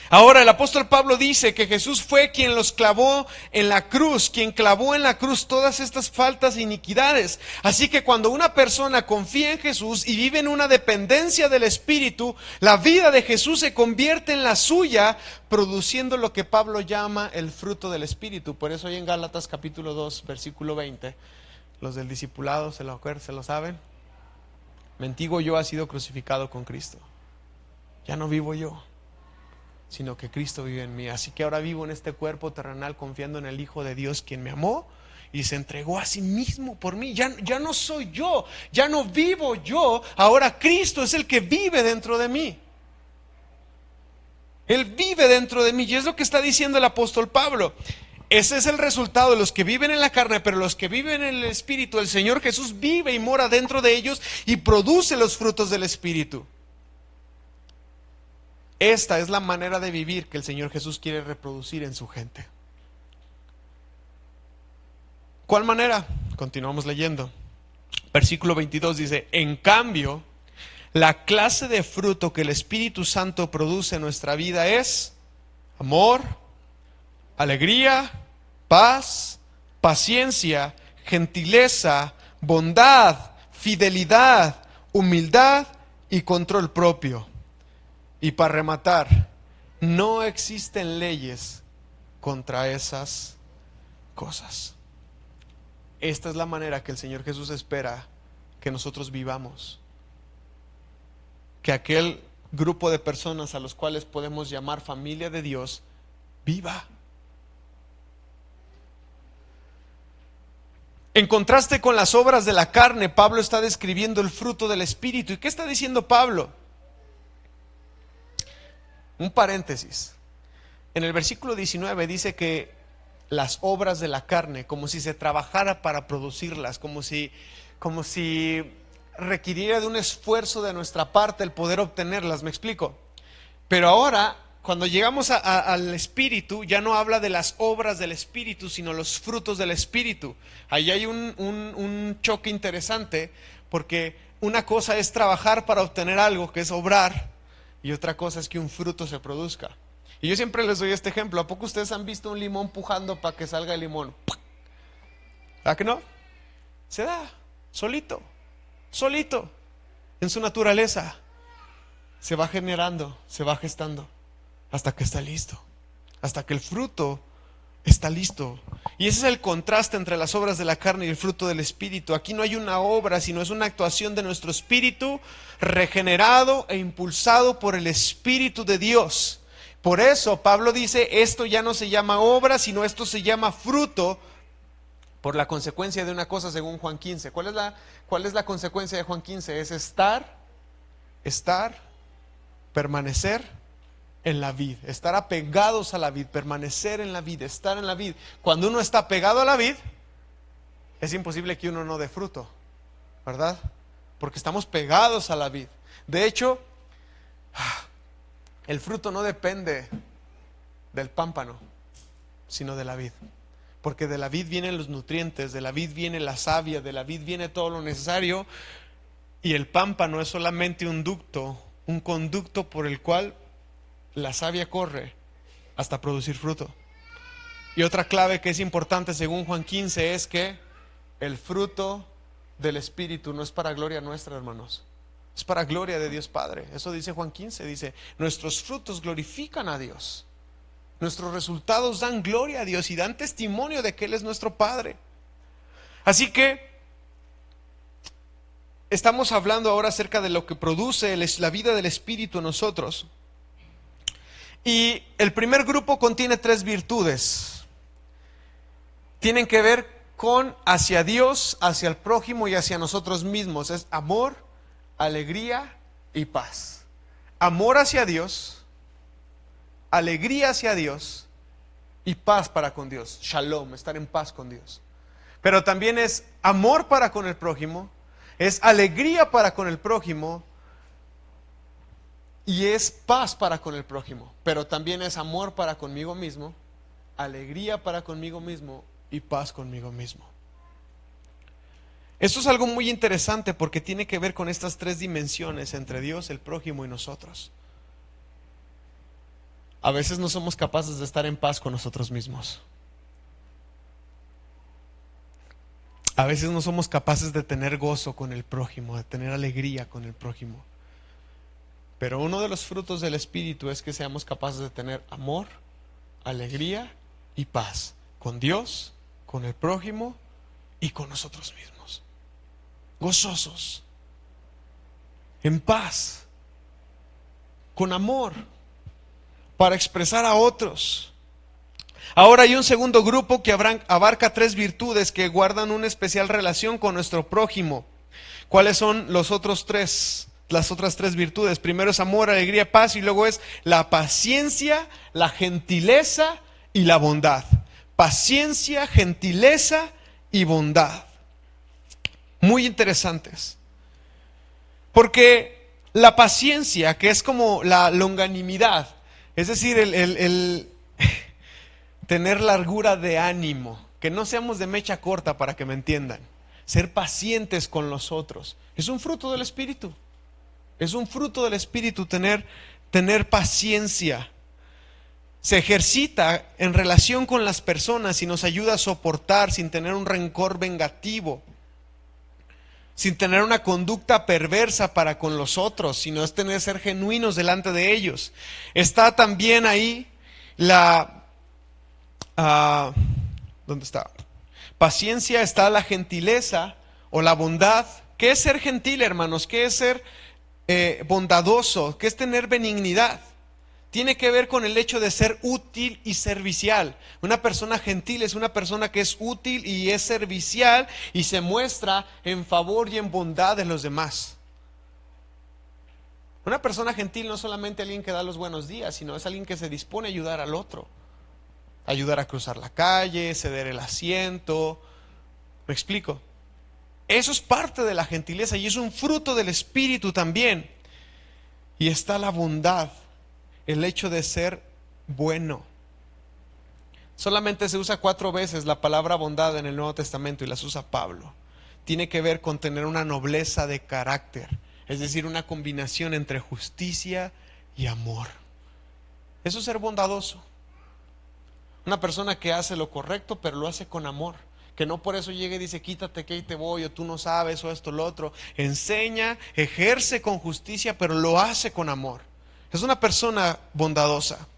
Ahora el apóstol Pablo dice que Jesús fue quien los clavó en la cruz, quien clavó en la cruz todas estas faltas e iniquidades. Así que cuando una persona confía en Jesús y vive en una dependencia del Espíritu, la vida de Jesús se convierte en la suya, produciendo lo que Pablo llama el fruto del Espíritu. Por eso hoy en Gálatas capítulo 2, versículo 20, los del discipulado se lo saben. Mi antiguo yo ha sido crucificado con Cristo. Ya no vivo yo, sino que Cristo vive en mí. Así que ahora vivo en este cuerpo terrenal confiando en el Hijo de Dios, quien me amó y se entregó a sí mismo por mí. Ya no soy yo, ya no vivo yo, ahora Cristo es el que vive dentro de mí. Él vive dentro de mí y es lo que está diciendo el apóstol Pablo. Ese es el resultado de los que viven en la carne, pero los que viven en el Espíritu, el Señor Jesús vive y mora dentro de ellos y produce los frutos del Espíritu. Esta es la manera de vivir que el Señor Jesús quiere reproducir en su gente. ¿Cuál manera? Continuamos leyendo. Versículo 22 dice, en cambio, la clase de fruto que el Espíritu Santo produce en nuestra vida es amor, alegría, paz, paciencia, gentileza, bondad, fidelidad, humildad y control propio. Y para rematar, no existen leyes contra esas cosas. Esta es la manera que el Señor Jesús espera que nosotros vivamos. Que aquel grupo de personas a los cuales podemos llamar familia de Dios, viva. En contraste con las obras de la carne, Pablo está describiendo el fruto del Espíritu. ¿Y qué está diciendo Pablo? Un paréntesis. En el versículo 19 dice que las obras de la carne, como si se trabajara para producirlas, como si requiriera de un esfuerzo de nuestra parte el poder obtenerlas, ¿me explico? Pero ahora, cuando llegamos al Espíritu, ya no habla de las obras del Espíritu, sino los frutos del Espíritu. Ahí hay un choque interesante, porque una cosa es trabajar para obtener algo, que es obrar, y otra cosa es que un fruto se produzca. Y yo siempre les doy este ejemplo. ¿A poco ustedes han visto un limón pujando para que salga el limón? ¿Verdad que no? Se da, solito, en su naturaleza. Se va generando, se va gestando, hasta que está listo, hasta que el fruto está listo. Y ese es el contraste entre las obras de la carne y el fruto del Espíritu. Aquí no hay una obra, sino es una actuación de nuestro espíritu regenerado e impulsado por el Espíritu de Dios. Por eso Pablo dice, esto ya no se llama obra, sino esto se llama fruto, por la consecuencia de una cosa según Juan 15. ¿Cuál es la consecuencia de Juan 15? Es estar, permanecer en la vid, estar apegados a la vid, permanecer en la vid, estar en la vid. Cuando uno está pegado a la vid, es imposible que uno no dé fruto, ¿verdad? Porque estamos pegados a la vid. De hecho, el fruto no depende del pámpano, sino de la vid. Porque de la vid vienen los nutrientes, de la vid viene la savia, de la vid viene todo lo necesario. Y el pámpano es solamente un ducto, un conducto por el cual la savia corre hasta producir fruto. Y otra clave que es importante según Juan 15 es que el fruto del Espíritu no es para gloria nuestra, hermanos. Es para gloria de Dios Padre. Eso dice Juan 15, dice, nuestros frutos glorifican a Dios. Nuestros resultados dan gloria a Dios y dan testimonio de que Él es nuestro Padre. Así que estamos hablando ahora acerca de lo que produce la vida del Espíritu en nosotros. Y el primer grupo contiene 3 virtudes. Tienen que ver con hacia Dios, hacia el prójimo y hacia nosotros mismos. Es amor, alegría y paz. Amor hacia Dios, alegría hacia Dios y paz para con Dios. Shalom, estar en paz con Dios. Pero también es amor para con el prójimo, es alegría para con el prójimo y es paz para con el prójimo. Pero también es amor para conmigo mismo, alegría para conmigo mismo y paz conmigo mismo. Esto es algo muy interesante porque tiene que ver con estas tres dimensiones entre Dios, el prójimo y nosotros. A veces no somos capaces de estar en paz con nosotros mismos. A veces no somos capaces de tener gozo con el prójimo, de tener alegría con el prójimo. Pero uno de los frutos del Espíritu es que seamos capaces de tener amor, alegría y paz con Dios, con el prójimo y con nosotros mismos. Gozosos, en paz, con amor, para expresar a otros. Ahora hay un segundo grupo que abarca tres virtudes que guardan una especial relación con nuestro prójimo. ¿Cuáles son las otras tres virtudes? Primero es amor, alegría, paz, y luego es la paciencia, la gentileza y la bondad. Paciencia, gentileza y bondad. Muy interesantes. Porque la paciencia, que es como la longanimidad, es decir, el tener largura de ánimo, que no seamos de mecha corta, para que me entiendan, ser pacientes con los otros, es un fruto del Espíritu. Es un fruto del Espíritu tener paciencia. Se ejercita en relación con las personas y nos ayuda a soportar sin tener un rencor vengativo, sin tener una conducta perversa para con los otros, sino es ser genuinos delante de ellos. Está también ahí ¿dónde está? Paciencia, está la gentileza o la bondad. ¿Qué es ser gentil, hermanos? ¿Qué es ser bondadoso? ¿Qué es tener benignidad? Tiene que ver con el hecho de ser útil y servicial. Una persona gentil es una persona que es útil y es servicial y se muestra en favor y en bondad de los demás. Una persona gentil no es solamente alguien que da los buenos días, sino es alguien que se dispone a ayudar al otro. Ayudar a cruzar la calle, ceder el asiento. ¿Me explico? Eso es parte de la gentileza y es un fruto del Espíritu también. Y está la bondad, el hecho de ser bueno. Solamente se usa 4 veces la palabra bondad en el Nuevo Testamento y las usa Pablo. Tiene que ver con tener una nobleza de carácter, es decir, una combinación entre justicia y amor. Eso es ser bondadoso. Una persona que hace lo correcto, pero lo hace con amor. Que no por eso llegue y dice, quítate que ahí te voy, o tú no sabes, o esto, lo otro. Enseña, ejerce con justicia, pero lo hace con amor. Es una persona bondadosa.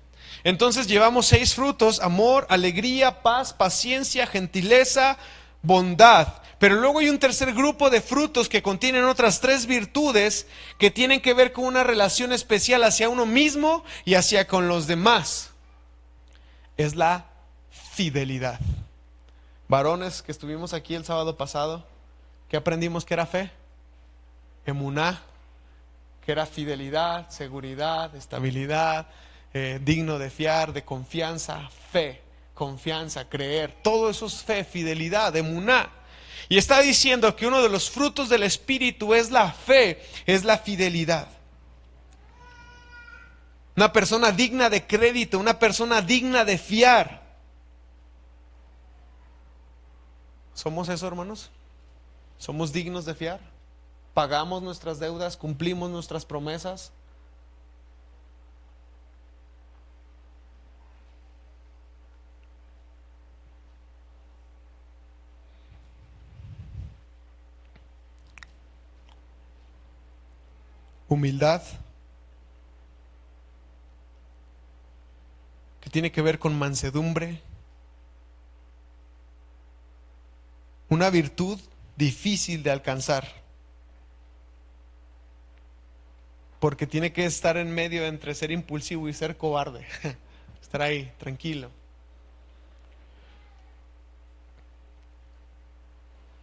Entonces llevamos 6 frutos: amor, alegría, paz, paciencia, gentileza, bondad. Pero luego hay un tercer grupo de frutos que contienen otras 3 virtudes que tienen que ver con una relación especial hacia uno mismo y hacia con los demás. Es la fidelidad. Varones que estuvimos aquí el sábado pasado, ¿qué aprendimos que era fe? Emuná, que era fidelidad, seguridad, estabilidad, digno de fiar, de confianza, fe, confianza, creer. Todo eso es fe, fidelidad, emuná. Y está diciendo que uno de los frutos del Espíritu es la fe, es la fidelidad. Una persona digna de crédito, una persona digna de fiar. ¿Somos eso, hermanos? ¿Somos dignos de fiar? ¿Pagamos nuestras deudas? ¿Cumplimos nuestras promesas? Humildad, que tiene que ver con mansedumbre. Una virtud difícil de alcanzar, porque tiene que estar en medio entre ser impulsivo y ser cobarde. Estar ahí, tranquilo.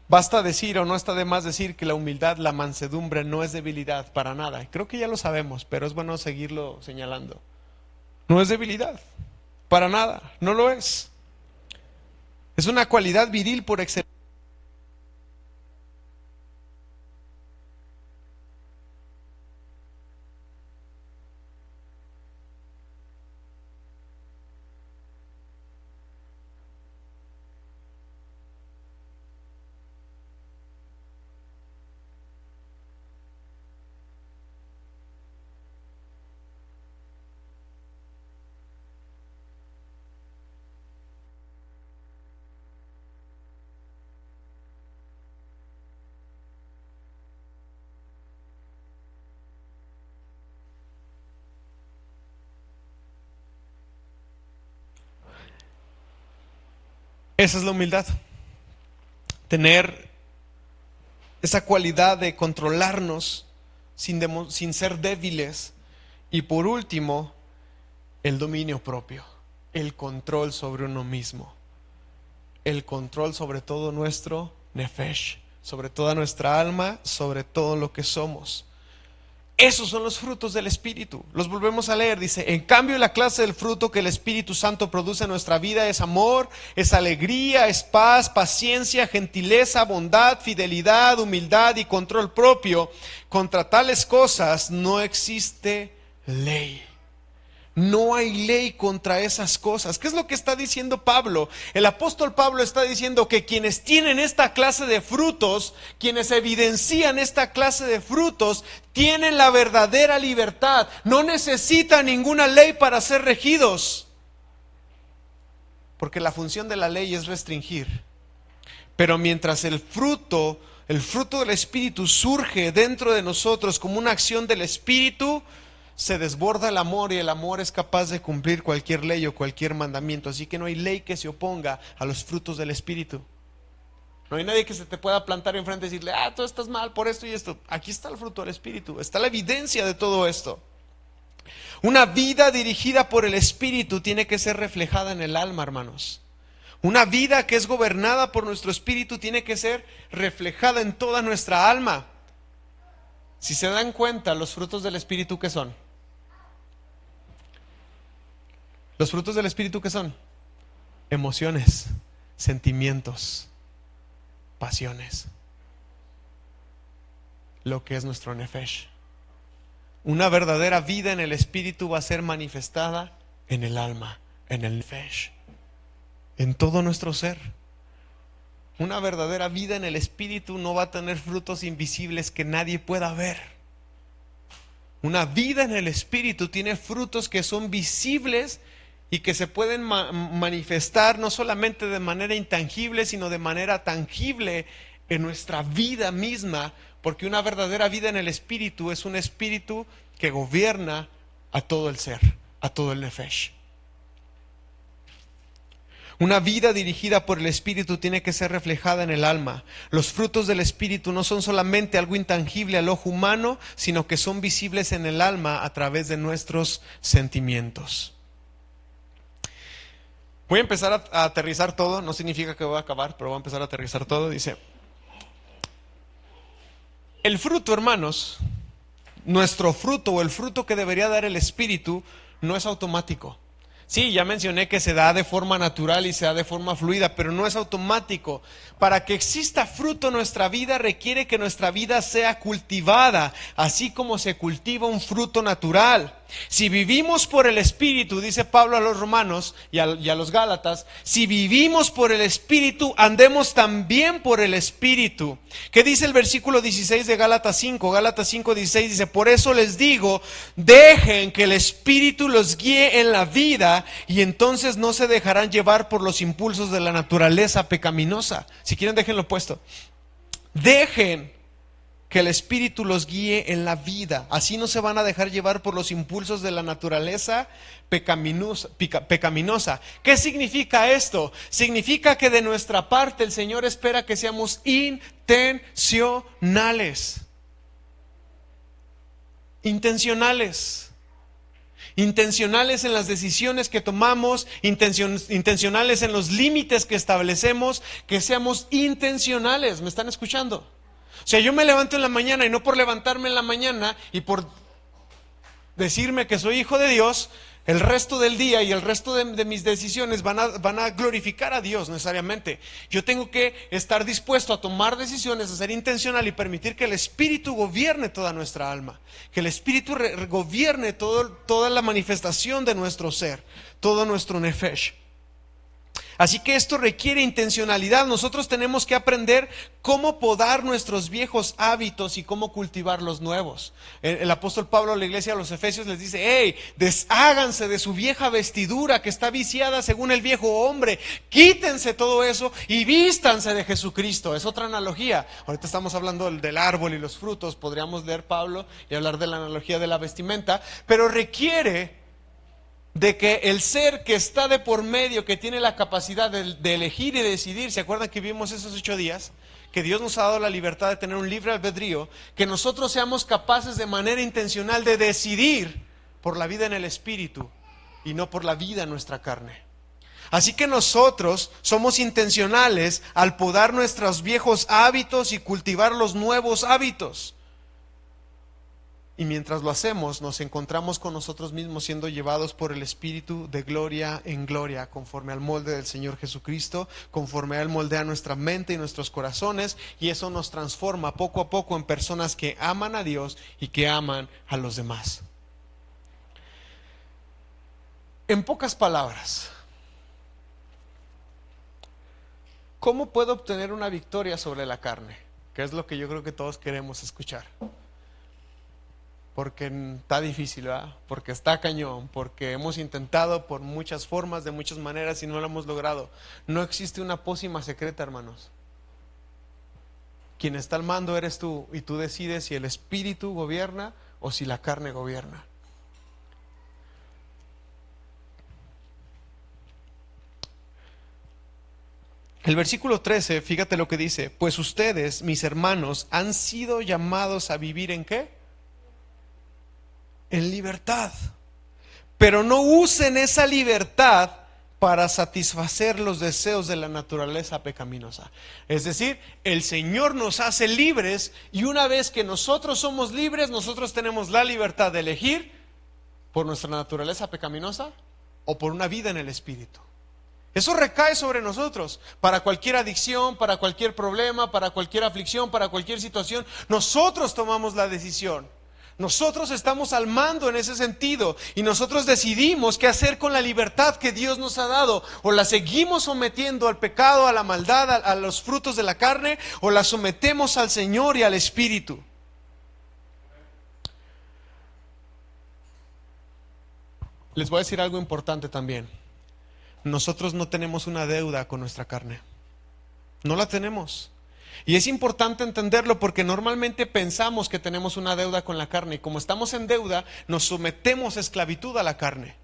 Basta decir, o no está de más decir, que la humildad, la mansedumbre no es debilidad para nada. Creo que ya lo sabemos, pero es bueno seguirlo señalando. No es debilidad, para nada, no lo es. Es una cualidad viril por excelencia. Esa es la humildad. Tener esa cualidad de controlarnos sin ser débiles. Y por último, el dominio propio, el control sobre uno mismo, el control sobre todo nuestro nefesh, sobre toda nuestra alma, sobre todo lo que somos. Esos son los frutos del Espíritu. Los volvemos a leer. Dice: en cambio, la clase del fruto que el Espíritu Santo produce en nuestra vida es amor, es alegría, es paz, paciencia, gentileza, bondad, fidelidad, humildad y control propio. Contra tales cosas no existe ley. No hay ley contra esas cosas. ¿Qué es lo que está diciendo Pablo? El apóstol Pablo está diciendo que quienes tienen esta clase de frutos, quienes evidencian esta clase de frutos, tienen la verdadera libertad. No necesitan ninguna ley para ser regidos, porque la función de la ley es restringir. Pero mientras el fruto del Espíritu surge dentro de nosotros como una acción del Espíritu, se desborda el amor, y el amor es capaz de cumplir cualquier ley o cualquier mandamiento. Así que no hay ley que se oponga a los frutos del Espíritu. No hay nadie que se te pueda plantar enfrente y decirle: tú estás mal por esto y esto. Aquí está el fruto del Espíritu, está la evidencia de todo esto. Una vida dirigida por el Espíritu tiene que ser reflejada en el alma, hermanos. Una vida que es gobernada por nuestro Espíritu tiene que ser reflejada en toda nuestra alma. Si se dan cuenta, los frutos del Espíritu, ¿qué son? Los frutos del Espíritu, ¿qué son? Emociones, sentimientos, pasiones. Lo que es nuestro nefesh. Una verdadera vida en el Espíritu va a ser manifestada en el alma, en el nefesh, en todo nuestro ser. Una verdadera vida en el Espíritu no va a tener frutos invisibles que nadie pueda ver. Una vida en el Espíritu tiene frutos que son visibles y que se pueden manifestar no solamente de manera intangible, sino de manera tangible en nuestra vida misma, porque una verdadera vida en el Espíritu es un espíritu que gobierna a todo el ser, a todo el nefesh. Una vida dirigida por el Espíritu tiene que ser reflejada en el alma. Los frutos del Espíritu no son solamente algo intangible al ojo humano, sino que son visibles en el alma a través de nuestros sentimientos. Voy a empezar a aterrizar todo. No significa que voy a acabar, pero voy a empezar a aterrizar todo. Dice: el fruto, hermanos, nuestro fruto o el fruto que debería dar el Espíritu no es automático. Sí, ya mencioné que se da de forma natural y se da de forma fluida, pero no es automático. Para que exista fruto en nuestra vida requiere que nuestra vida sea cultivada, así como se cultiva un fruto natural. Si vivimos por el Espíritu, dice Pablo a los romanos y a los gálatas, si vivimos por el Espíritu, andemos también por el Espíritu. ¿Qué dice el versículo 16 de Gálatas 5? Gálatas 5:16 dice: por eso les digo, dejen que el Espíritu los guíe en la vida, y entonces no se dejarán llevar por los impulsos de la naturaleza pecaminosa. Si quieren, déjenlo puesto. Dejen que el Espíritu los guíe en la vida. Así no se van a dejar llevar por los impulsos de la naturaleza pecaminosa. ¿Qué significa esto? Significa que de nuestra parte el Señor espera que seamos intencionales. Intencionales en las decisiones que tomamos, intencionales en los límites que establecemos, que seamos intencionales. ¿Me están escuchando? O sea, yo me levanto en la mañana, y no por levantarme en la mañana y por decirme que soy hijo de Dios, El resto del día y el resto de mis decisiones van a glorificar a Dios necesariamente. Yo tengo que estar dispuesto a tomar decisiones, a ser intencional y permitir que el Espíritu gobierne toda nuestra alma. Que el Espíritu gobierne toda la manifestación de nuestro ser, todo nuestro nefesh. Así que esto requiere intencionalidad. Nosotros tenemos que aprender cómo podar nuestros viejos hábitos y cómo cultivar los nuevos. El apóstol Pablo a la iglesia de los Efesios les dice: hey, desháganse de su vieja vestidura que está viciada según el viejo hombre. Quítense todo eso y vístanse de Jesucristo. Es otra analogía. Ahorita estamos hablando del árbol y los frutos. Podríamos leer Pablo y hablar de la analogía de la vestimenta, pero requiere de que el ser que está de por medio, que tiene la capacidad de elegir y decidir. ¿Se acuerdan que vimos esos 8 días? Que Dios nos ha dado la libertad de tener un libre albedrío, que nosotros seamos capaces de manera intencional de decidir por la vida en el Espíritu y no por la vida en nuestra carne. Así que nosotros somos intencionales al podar nuestros viejos hábitos y cultivar los nuevos hábitos. Y mientras lo hacemos, nos encontramos con nosotros mismos siendo llevados por el Espíritu de gloria en gloria, conforme al molde del Señor Jesucristo, conforme a Él moldea nuestra mente y nuestros corazones, y eso nos transforma poco a poco en personas que aman a Dios y que aman a los demás. En pocas palabras, ¿cómo puedo obtener una victoria sobre la carne? Que es lo que yo creo que todos queremos escuchar. Porque está difícil, ¿verdad? Porque está cañón, porque hemos intentado por muchas formas, de muchas maneras y no lo hemos logrado. No existe una pócima secreta, hermanos. Quien está al mando eres tú, y tú decides si el Espíritu gobierna o si la carne gobierna. El versículo 13, fíjate lo que dice: pues ustedes, mis hermanos, han sido llamados a vivir ¿en qué? En libertad. Pero no usen esa libertad para satisfacer los deseos de la naturaleza pecaminosa. Es decir, el Señor nos hace libres, y una vez que nosotros somos libres, nosotros tenemos la libertad de elegir por nuestra naturaleza pecaminosa o por una vida en el Espíritu. Eso recae sobre nosotros. Para cualquier adicción, para cualquier problema, para cualquier aflicción, para cualquier situación, nosotros tomamos la decisión. Nosotros estamos al mando en ese sentido, y nosotros decidimos qué hacer con la libertad que Dios nos ha dado. O la seguimos sometiendo al pecado, a la maldad, a los frutos de la carne, o la sometemos al Señor y al Espíritu. Les voy a decir algo importante también. Nosotros no tenemos una deuda con nuestra carne. No la tenemos. Y es importante entenderlo, porque normalmente pensamos que tenemos una deuda con la carne, y como estamos en deuda, nos sometemos a esclavitud a la carne.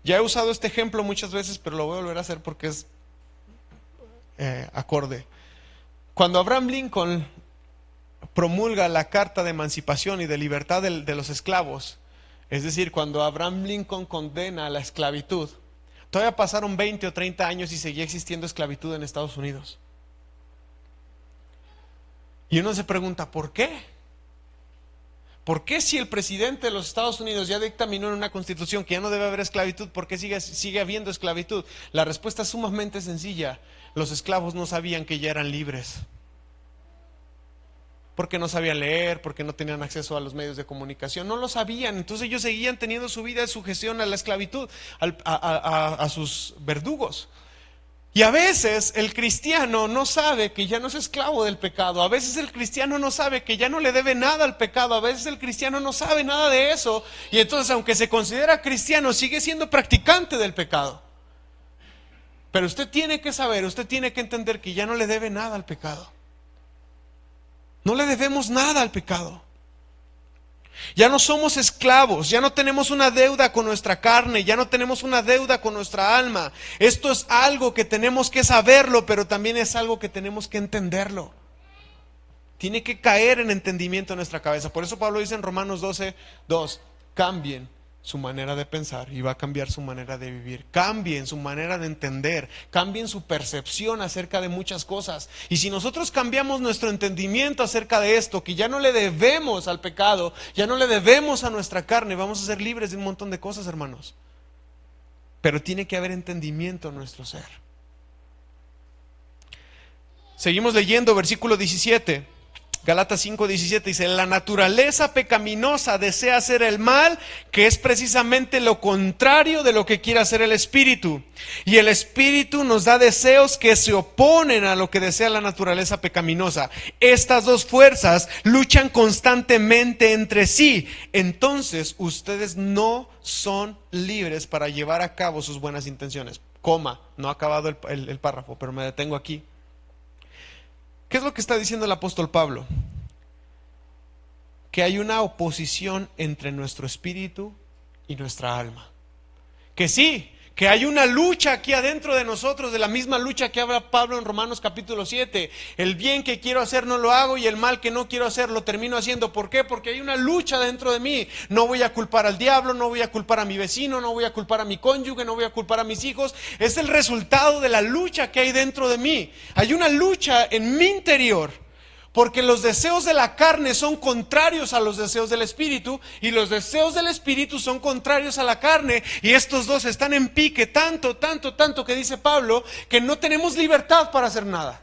Ya he usado este ejemplo muchas veces, pero lo voy a volver a hacer porque es acorde. Cuando Abraham Lincoln promulga la Carta de Emancipación y de Libertad de los esclavos, es decir, cuando Abraham Lincoln condena a la esclavitud, todavía pasaron 20 o 30 años y seguía existiendo esclavitud en Estados Unidos. Y uno se pregunta, ¿por qué? ¿Por qué, si el presidente de los Estados Unidos ya dictaminó en una constitución que ya no debe haber esclavitud, por qué sigue habiendo esclavitud? La respuesta es sumamente sencilla: los esclavos no sabían que ya eran libres. Porque no sabían leer, porque no tenían acceso a los medios de comunicación, no lo sabían. Entonces ellos seguían teniendo su vida en sujeción a la esclavitud, a sus verdugos. Y a veces el cristiano no sabe que ya no es esclavo del pecado. A veces el cristiano no sabe que ya no le debe nada al pecado. A veces el cristiano no sabe nada de eso. Y entonces, aunque se considera cristiano, sigue siendo practicante del pecado. Pero usted tiene que saber, usted tiene que entender que ya no le debe nada al pecado. No le debemos nada al pecado. Ya no somos esclavos, ya no tenemos una deuda con nuestra carne, ya no tenemos una deuda con nuestra alma. Esto es algo que tenemos que saberlo, pero también es algo que tenemos que entenderlo. Tiene que caer en entendimiento en nuestra cabeza. Por eso Pablo dice en Romanos 12:2, cambien su manera de pensar y va a cambiar su manera de vivir. Cambien su manera de entender, cambien su percepción acerca de muchas cosas. Y si nosotros cambiamos nuestro entendimiento acerca de esto, que ya no le debemos al pecado, ya no le debemos a nuestra carne, vamos a ser libres de un montón de cosas, hermanos. pero tiene que haber entendimiento en nuestro ser. Seguimos leyendo versículo 17. Gálatas 5:17 dice: la naturaleza pecaminosa desea hacer el mal, que es precisamente lo contrario de lo que quiere hacer el espíritu. Y el espíritu nos da deseos que se oponen a lo que desea la naturaleza pecaminosa. Estas dos fuerzas luchan constantemente entre sí. Entonces ustedes no son libres para llevar a cabo sus buenas intenciones. No ha acabado el párrafo, pero me detengo aquí. ¿Qué es lo que está diciendo el apóstol Pablo? Que hay una oposición entre nuestro espíritu y nuestra alma. Que sí, que hay una lucha aquí adentro de nosotros, de la misma lucha que habla Pablo en Romanos capítulo 7. El bien que quiero hacer no lo hago, y el mal que no quiero hacer lo termino haciendo. ¿Por qué? Porque hay una lucha dentro de mí. No voy a culpar al diablo, no voy a culpar a mi vecino, no voy a culpar a mi cónyuge, no voy a culpar a mis hijos. Es el resultado de la lucha que hay dentro de mí. Hay una lucha en mi interior. Porque los deseos de la carne son contrarios a los deseos del espíritu, y los deseos del espíritu son contrarios a la carne, y estos dos están en pique tanto que dice Pablo que no tenemos libertad para hacer nada.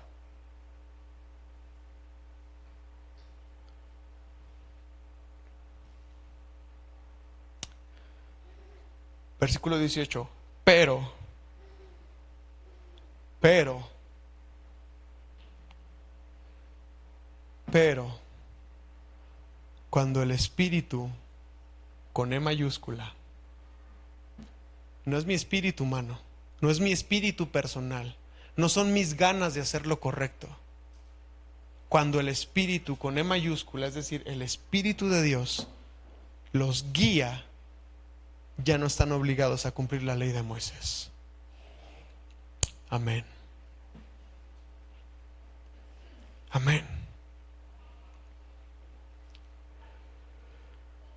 Versículo 18. Pero cuando el espíritu, con E mayúscula, no es mi espíritu humano, no es mi espíritu personal, no son mis ganas de hacer lo correcto. Cuando el espíritu, con E mayúscula, es decir, el espíritu de Dios, los guía, ya no están obligados a cumplir la ley de Moisés. Amén. Amén.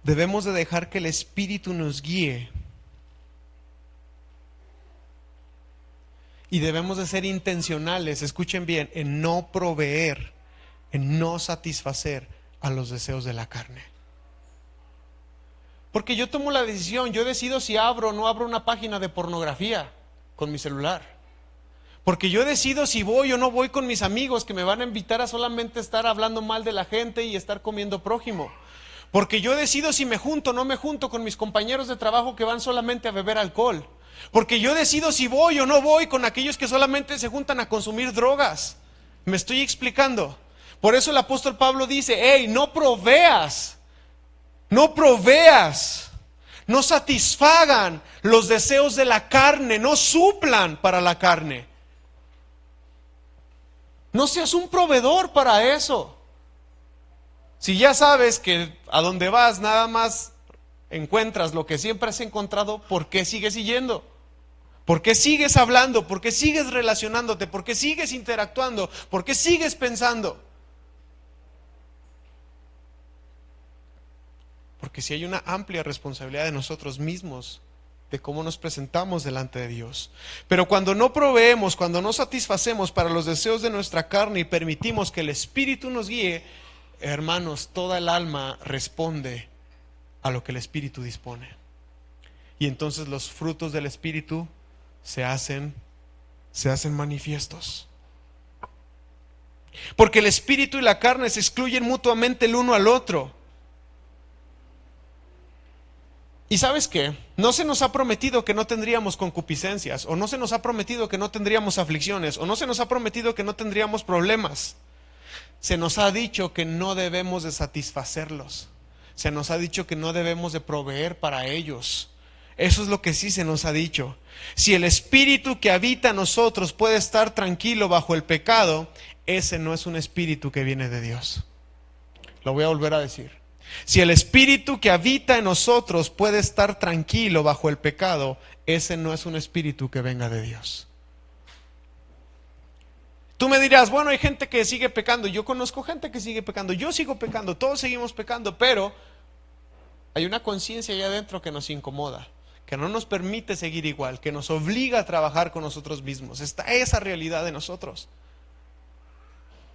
Debemos de dejar que el espíritu nos guíe, y debemos de ser intencionales, escuchen bien, en no proveer, en no satisfacer a los deseos de la carne. Porque yo tomo la decisión, yo decido si abro o no abro una página de pornografía con mi celular. Porque yo decido si voy o no voy con mis amigos que me van a invitar a solamente estar hablando mal de la gente y estar comiendo prójimo. Porque yo decido si me junto o no me junto con mis compañeros de trabajo que van solamente a beber alcohol. Porque yo decido si voy o no voy con aquellos que solamente se juntan a consumir drogas. ¿Me estoy explicando? Por eso el apóstol Pablo dice: hey, no proveas, no satisfagan los deseos de la carne, no suplan para la carne. No seas un proveedor para eso. Si ya sabes que a donde vas nada más encuentras lo que siempre has encontrado, ¿por qué sigues yendo? ¿Por qué sigues hablando? ¿Por qué sigues relacionándote? ¿Por qué sigues interactuando? ¿Por qué sigues pensando? Porque si hay una amplia responsabilidad de nosotros mismos, de cómo nos presentamos delante de Dios. Pero cuando no proveemos, cuando no satisfacemos para los deseos de nuestra carne y permitimos que el Espíritu nos guíe, hermanos, toda el alma responde a lo que el Espíritu dispone. Y entonces los frutos del Espíritu se hacen manifiestos. Porque el Espíritu y la carne se excluyen mutuamente el uno al otro. ¿Y sabes qué? No se nos ha prometido que no tendríamos concupiscencias, o no se nos ha prometido que no tendríamos aflicciones, o no se nos ha prometido que no tendríamos problemas. Se nos ha dicho que no debemos de satisfacerlos. Se nos ha dicho que no debemos de proveer para ellos. Eso es lo que sí se nos ha dicho. Si el espíritu que habita en nosotros puede estar tranquilo bajo el pecado, ese no es un espíritu que viene de Dios. Lo voy a volver a decir. Si el espíritu que habita en nosotros puede estar tranquilo bajo el pecado, ese no es un espíritu que venga de Dios. Tú me dirás, bueno, hay gente que sigue pecando. Yo conozco gente que sigue pecando. Yo sigo pecando, todos seguimos pecando, pero hay una conciencia allá adentro que nos incomoda, que no nos permite seguir igual, que nos obliga a trabajar con nosotros mismos. Está esa realidad de nosotros.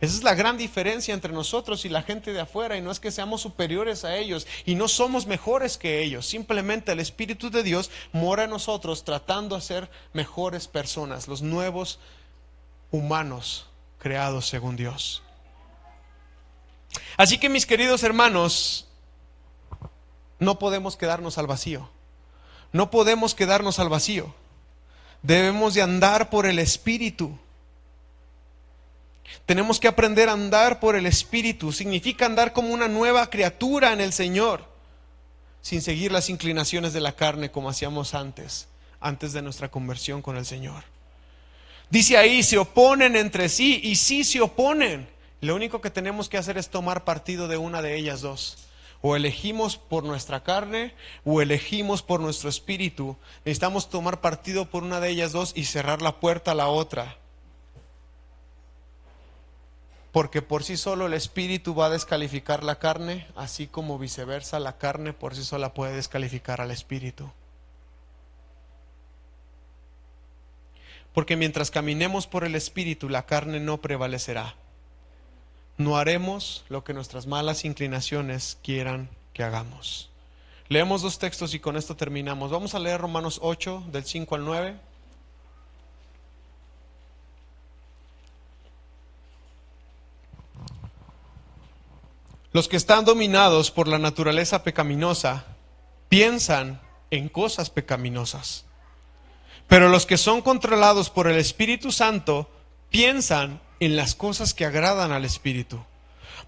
Esa es la gran diferencia entre nosotros y la gente de afuera, y no es que seamos superiores a ellos y no somos mejores que ellos, simplemente el Espíritu de Dios mora en nosotros tratando de ser mejores personas, los nuevos humanos creados según Dios. Así que mis queridos hermanos, no podemos quedarnos al vacío, no podemos quedarnos al vacío, debemos de andar por el Espíritu. Tenemos que aprender a andar por el Espíritu. Significa andar como una nueva criatura en el Señor, sin seguir las inclinaciones de la carne como hacíamos antes de nuestra conversión con el Señor. Dice ahí, se oponen entre sí, y sí se oponen. Lo único que tenemos que hacer es tomar partido de una de ellas dos. O elegimos por nuestra carne o elegimos por nuestro espíritu. Necesitamos tomar partido por una de ellas dos y cerrar la puerta a la otra. Porque por sí solo el espíritu va a descalificar la carne, así como viceversa la carne por sí sola puede descalificar al espíritu. Porque mientras caminemos por el espíritu, la carne no prevalecerá. No haremos lo que nuestras malas inclinaciones quieran que hagamos. Leemos 2 textos y con esto terminamos. Vamos a leer Romanos 8, del 5 al 9. Los que están dominados por la naturaleza pecaminosa piensan en cosas pecaminosas, pero los que son controlados por el Espíritu Santo piensan en las cosas que agradan al Espíritu.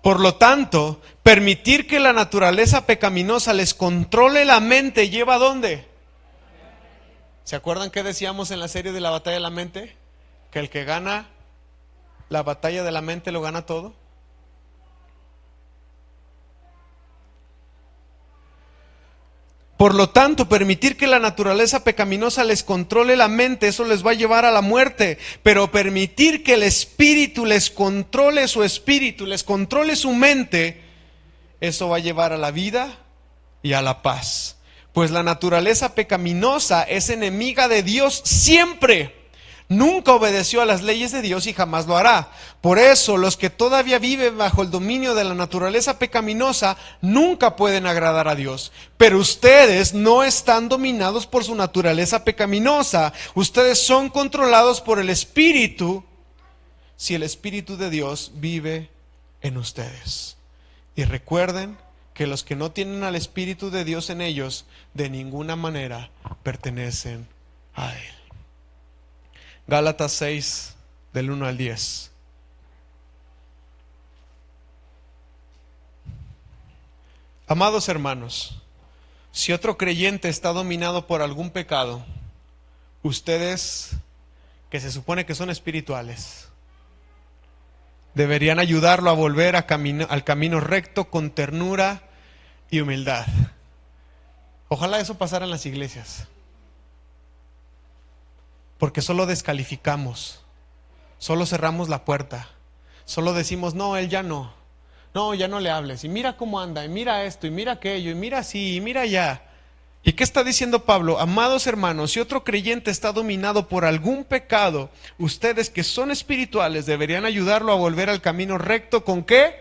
Por lo tanto, permitir que la naturaleza pecaminosa les controle la mente lleva ¿a dónde? ¿Se acuerdan qué decíamos en la serie de la batalla de la mente? Que el que gana la batalla de la mente lo gana todo. Por lo tanto, permitir que la naturaleza pecaminosa les controle la mente, eso les va a llevar a la muerte. Pero permitir que el Espíritu les controle su espíritu, les controle su mente, eso va a llevar a la vida y a la paz. Pues la naturaleza pecaminosa es enemiga de Dios siempre. Nunca obedeció a las leyes de Dios y jamás lo hará. Por eso los que todavía viven bajo el dominio de la naturaleza pecaminosa nunca pueden agradar a Dios. Pero ustedes no están dominados por su naturaleza pecaminosa. Ustedes son controlados por el Espíritu, si el Espíritu de Dios vive en ustedes. Y recuerden que los que no tienen al Espíritu de Dios en ellos, de ninguna manera pertenecen a Él. Gálatas 6, del 1 al 10. Amados hermanos, si otro creyente está dominado por algún pecado, ustedes, que se supone que son espirituales, deberían ayudarlo a volver al camino recto con ternura y humildad. Ojalá eso pasara en las iglesias. Porque solo descalificamos, solo cerramos la puerta, solo decimos, no, él ya no, ya no le hables, y mira cómo anda, y mira esto, y mira aquello, y mira así, y mira allá. ¿Y qué está diciendo Pablo? Amados hermanos, si otro creyente está dominado por algún pecado, ustedes que son espirituales deberían ayudarlo a volver al camino recto, ¿con qué?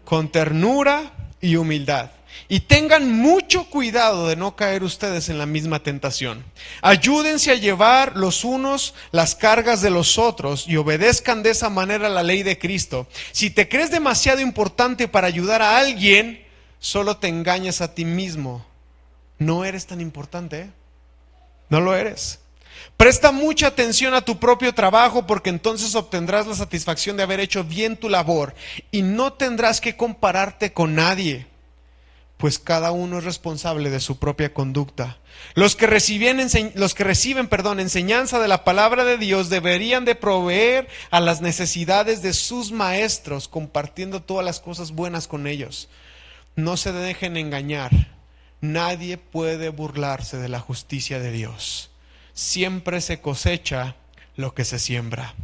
Con ternura y humildad. Y tengan mucho cuidado de no caer ustedes en la misma tentación. Ayúdense a llevar los unos las cargas de los otros y obedezcan de esa manera la ley de Cristo. Si te crees demasiado importante para ayudar a alguien, solo te engañas a ti mismo. No eres tan importante, ¿eh? No lo eres. Presta mucha atención a tu propio trabajo, porque entonces obtendrás la satisfacción de haber hecho bien tu labor y no tendrás que compararte con nadie. Pues cada uno es responsable de su propia conducta. Los que reciben enseñanza de la palabra de Dios deberían de proveer a las necesidades de sus maestros, compartiendo todas las cosas buenas con ellos. No se dejen engañar. Nadie puede burlarse de la justicia de Dios. Siempre se cosecha lo que se siembra.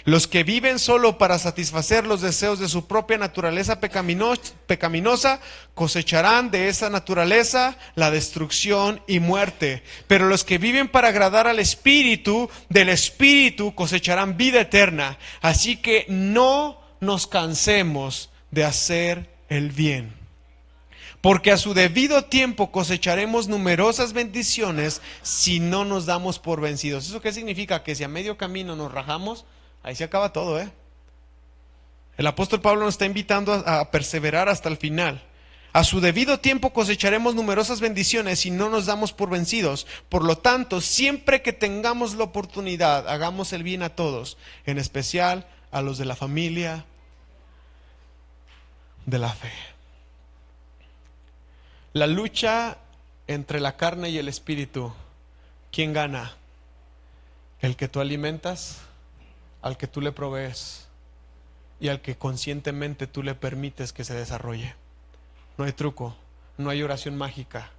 Los que viven solo para satisfacer los deseos de su propia naturaleza pecaminosa cosecharán de esa naturaleza la destrucción y muerte. Pero los que viven para agradar al Espíritu, del Espíritu cosecharán vida eterna. Así que no nos cansemos de hacer el bien, porque a su debido tiempo cosecharemos numerosas bendiciones si no nos damos por vencidos. ¿Eso qué significa? Que si a medio camino nos rajamos, ahí se acaba todo, ¿eh? El apóstol Pablo nos está invitando a perseverar hasta el final. A su debido tiempo cosecharemos numerosas bendiciones si no nos damos por vencidos. Por lo tanto, siempre que tengamos la oportunidad, hagamos el bien a todos, en especial a los de la familia de la fe. La lucha entre la carne y el espíritu, ¿quién gana? ¿El que tú alimentas, al que tú le provees y al que conscientemente tú le permites que se desarrolle? No hay truco, no hay oración mágica,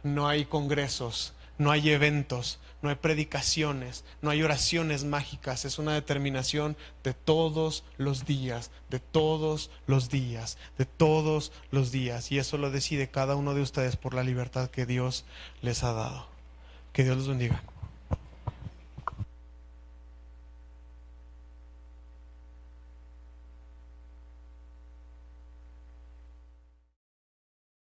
no hay congresos, no hay eventos, no hay predicaciones, no hay oraciones mágicas. Es una determinación de todos los días, de todos los días, de todos los días. Y eso lo decide cada uno de ustedes por la libertad que Dios les ha dado. Que Dios los bendiga.